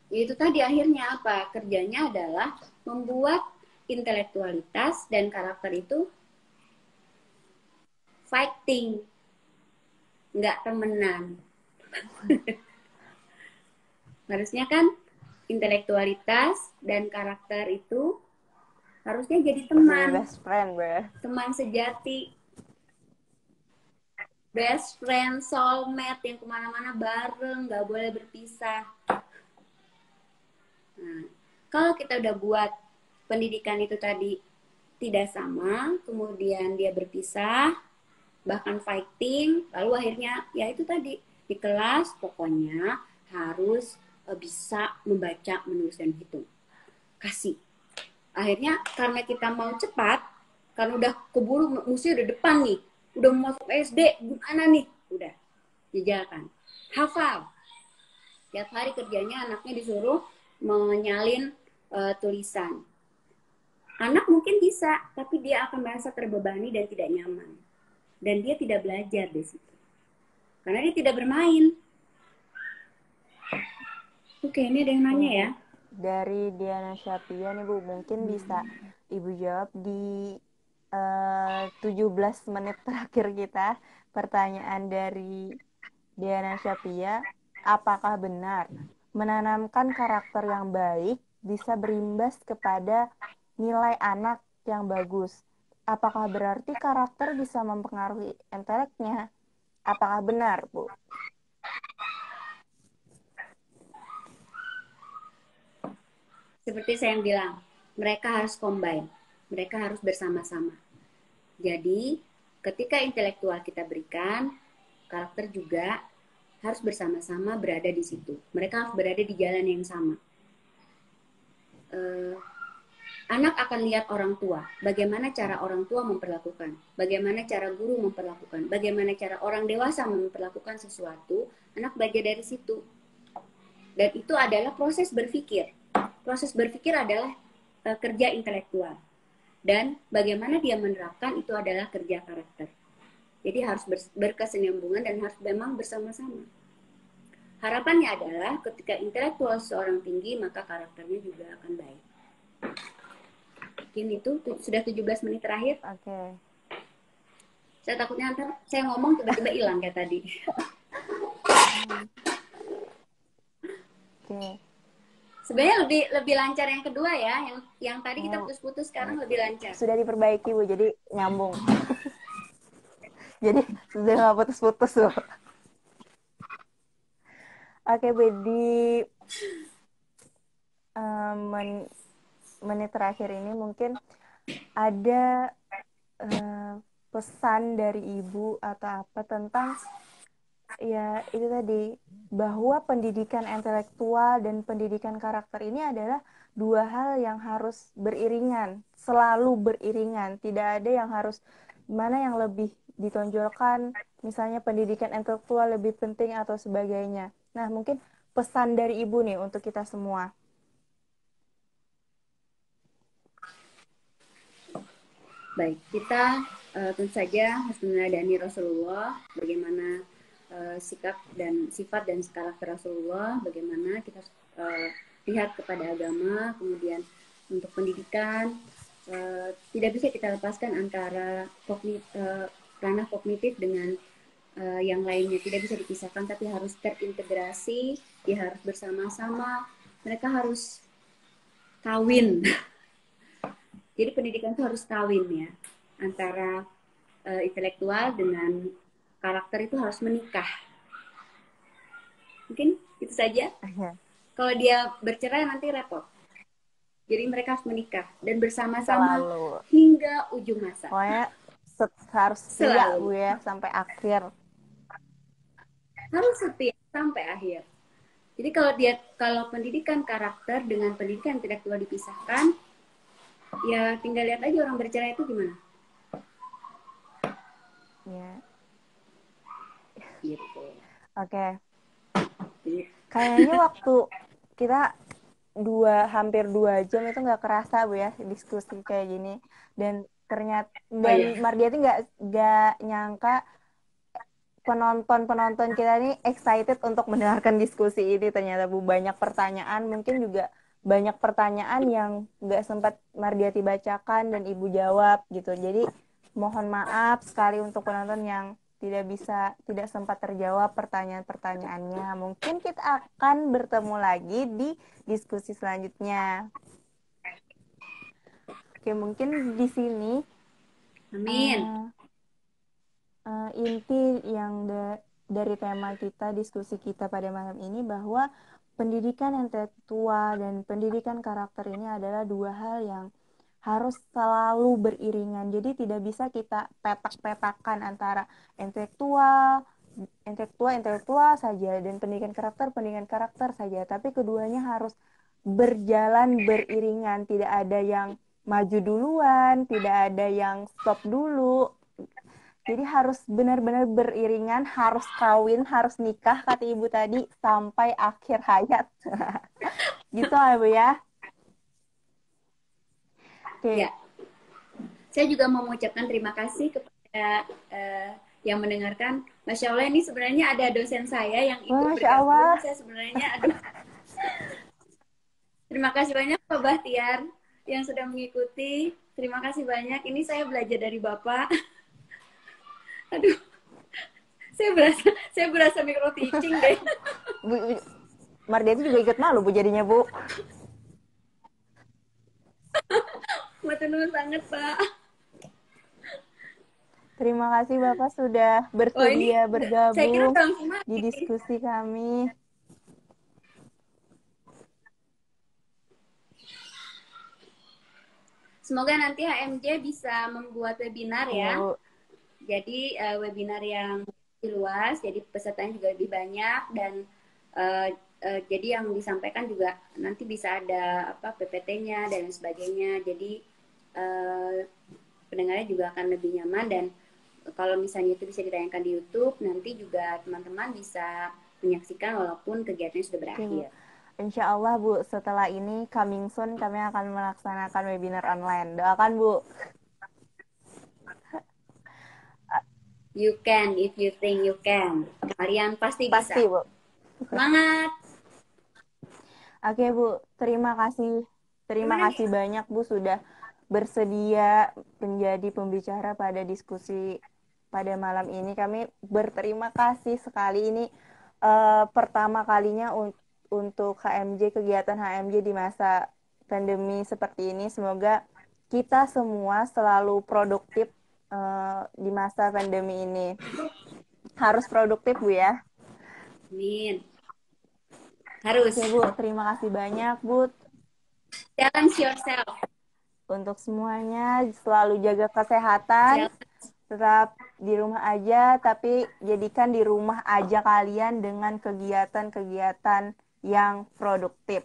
S2: Itu tadi akhirnya apa? Kerjanya adalah membuat intelektualitas dan karakter itu fighting, nggak temenan. Harusnya kan intelektualitas dan karakter itu harusnya jadi teman.
S1: Best friend, bro.
S2: Teman sejati. Best friend, soulmate yang kemana-mana bareng, nggak boleh berpisah. Nah, kalau kita udah buat pendidikan itu tadi tidak sama, kemudian dia berpisah, bahkan fighting, lalu akhirnya ya itu tadi di kelas pokoknya harus bisa membaca, menulis dan hitung. Kasih. Akhirnya karena kita mau cepat, karena udah keburu musuh udah depan nih, udah mau masuk SD, gimana nih? Udah jejalkan. Hafal. Tiap hari kerjanya anaknya disuruh menyalin tulisan. Anak mungkin bisa, tapi dia akan merasa terbebani dan tidak nyaman. Dan dia tidak belajar di situ. karena dia tidak bermain. Oke, ini ada yang
S1: Nih
S2: nanya
S1: Bu,
S2: ya.
S1: dari Diana Syafia nih Bu, mungkin bisa Ibu jawab di 17 menit terakhir kita. Pertanyaan dari Diana Syafia, apakah benar menanamkan karakter yang baik bisa berimbas kepada nilai anak yang bagus? Apakah berarti karakter bisa mempengaruhi inteleknya? Apakah benar, Bu?
S2: Seperti saya yang bilang, mereka harus combine, mereka harus bersama-sama. Jadi, ketika intelektual kita berikan, karakter juga harus bersama-sama berada di situ. Mereka harus berada di jalan yang sama. Eh, Anak akan lihat orang tua, bagaimana cara orang tua memperlakukan, bagaimana cara guru memperlakukan, bagaimana cara orang dewasa memperlakukan sesuatu, anak belajar dari situ. Dan itu adalah proses berpikir. Proses berpikir adalah kerja intelektual. Dan bagaimana dia menerapkan itu adalah kerja karakter. Jadi harus berkesinambungan dan harus memang bersama-sama. Harapannya adalah ketika intelektual seorang tinggi, maka karakternya juga akan baik. Mungkin itu sudah 17 menit terakhir.
S1: Oke.
S2: Saya takutnya ntar saya ngomong tiba-tiba hilang kayak tadi.
S1: Oke.
S2: Sebenarnya lebih lancar yang kedua ya, yang tadi kita
S1: Oh,
S2: putus-putus sekarang lebih lancar.
S1: sudah diperbaiki Bu, jadi nyambung. Jadi sudah nggak putus-putus Bu. Oke Bu, di men menit terakhir ini mungkin ada eh, pesan dari Ibu atau apa tentang ya itu tadi bahwa pendidikan intelektual dan pendidikan karakter ini adalah dua hal yang harus beriringan, selalu beriringan. Tidak ada yang harus mana yang lebih ditonjolkan, misalnya pendidikan intelektual lebih penting atau sebagainya. Nah, mungkin pesan dari Ibu nih untuk kita semua.
S2: Baik, kita tentu saja harus meneladani Rasulullah, bagaimana sikap dan sifat dan karakter Rasulullah, bagaimana kita lihat kepada agama, kemudian untuk pendidikan tidak bisa kita lepaskan antara ranah kognitif dengan yang lainnya, tidak bisa dipisahkan, tapi harus terintegrasi, dia harus bersama-sama, mereka harus kawin. Jadi pendidikan itu harus kawin ya, antara intelektual dengan karakter itu harus menikah. Mungkin itu saja. Kalau dia bercerai nanti repot. Jadi mereka harus menikah dan bersama-sama
S1: Selalu.
S2: hingga ujung masa.
S1: Pokoknya harus setia Bu
S2: Selalu.
S1: ya sampai akhir.
S2: Harus setia sampai akhir. Jadi kalau pendidikan karakter dengan pendidikan intelektual dipisahkan, ya tinggal lihat aja orang bercerai itu gimana.
S1: Ya.
S2: Gitu.
S1: Oke.
S2: Jadi,
S1: Kayaknya waktu kita hampir 2 jam itu nggak kerasa Bu ya diskusi kayak gini, dan ternyata
S2: oh ya,
S1: Mardiati nggak nyangka penonton kita ini excited untuk mendengarkan diskusi ini. Ternyata Bu, banyak pertanyaan, mungkin juga banyak pertanyaan yang nggak sempat Mardiati bacakan dan Ibu jawab gitu. Jadi mohon maaf sekali untuk penonton yang tidak sempat terjawab pertanyaan-pertanyaannya. Mungkin kita akan bertemu lagi di diskusi selanjutnya. Oke, mungkin di sini
S2: amin.
S1: uh, inti yang dari tema kita, diskusi kita pada malam ini, bahwa pendidikan intelektual dan pendidikan karakter ini adalah dua hal yang harus selalu beriringan. Jadi tidak bisa kita petak-petakan antara intelektual, intelektual saja dan pendidikan karakter saja. Tapi keduanya harus berjalan beriringan. Tidak ada yang maju duluan, tidak ada yang stop dulu. Jadi harus benar-benar beriringan, harus kawin, harus nikah, kata Ibu tadi, sampai akhir hayat. Gitu lah Bu ya. Oke.
S2: Ya, saya juga mau mengucapkan terima kasih kepada yang mendengarkan. Masya Allah, ini sebenarnya ada dosen saya yang
S1: Wah,
S2: ikut
S1: Masya
S2: bergabung.
S1: Allah.
S2: Saya sebenarnya, aduh, terima kasih banyak Pak Bahtiar yang sudah mengikuti. Terima kasih banyak. Ini saya belajar dari Bapak. Aduh, saya berasa micro teaching deh.
S1: Bu, Mardiati juga ikut malu Bu jadinya Bu.
S2: Matur sangat Pak.
S1: Terima kasih Bapak sudah
S2: Wah ini
S1: bersedia
S2: saya kira
S1: bergabung
S2: langsung
S1: di
S2: mati.
S1: diskusi kami.
S2: Semoga nanti HMJ bisa membuat webinar
S1: Iya
S2: ya.
S1: Bu.
S2: Jadi webinar yang lebih luas, jadi pesertanya juga lebih banyak dan uh, jadi yang disampaikan juga nanti bisa ada apa PPT-nya dan sebagainya. Jadi uh, pendengarnya juga akan lebih nyaman dan kalau misalnya itu bisa ditayangkan di YouTube, nanti juga teman-teman bisa menyaksikan walaupun kegiatannya sudah
S1: Oke Bu.
S2: berakhir.
S1: Insya Allah Bu, setelah ini coming soon kami akan melaksanakan webinar online. Doakan Bu.
S2: You can if you think you can. Kalian pasti bisa.
S1: Pasti Bu.
S2: Semangat.
S1: Oke Bu, terima kasih. Terima
S2: Gimana nih?
S1: kasih banyak Bu sudah bersedia menjadi pembicara pada diskusi pada malam ini. Kami berterima kasih sekali ini pertama kalinya untuk HMJ, kegiatan HMJ di masa pandemi seperti ini. Semoga kita semua selalu produktif di masa pandemi ini. Harus produktif Bu ya.
S2: Amin.
S1: Oke
S2: Harus.
S1: Bu, terima kasih banyak Bu
S2: Challenge yourself.
S1: untuk semuanya. Selalu jaga kesehatan,
S2: Challenge.
S1: tetap di rumah aja, tapi jadikan di rumah aja kalian dengan kegiatan-kegiatan yang produktif.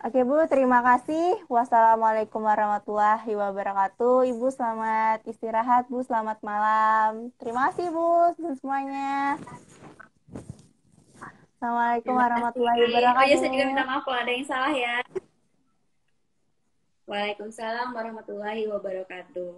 S1: Oke Bu, terima kasih. Wassalamualaikum warahmatullahi wabarakatuh. Ibu selamat istirahat, Bu selamat malam. Terima kasih Bu dan semuanya. Assalamualaikum
S2: Terima kasih.
S1: warahmatullahi
S2: Oh ya, saya juga minta
S1: wabarakatuh.
S2: maaf kalau ada yang salah ya. Waalaikumsalam warahmatullahi wabarakatuh.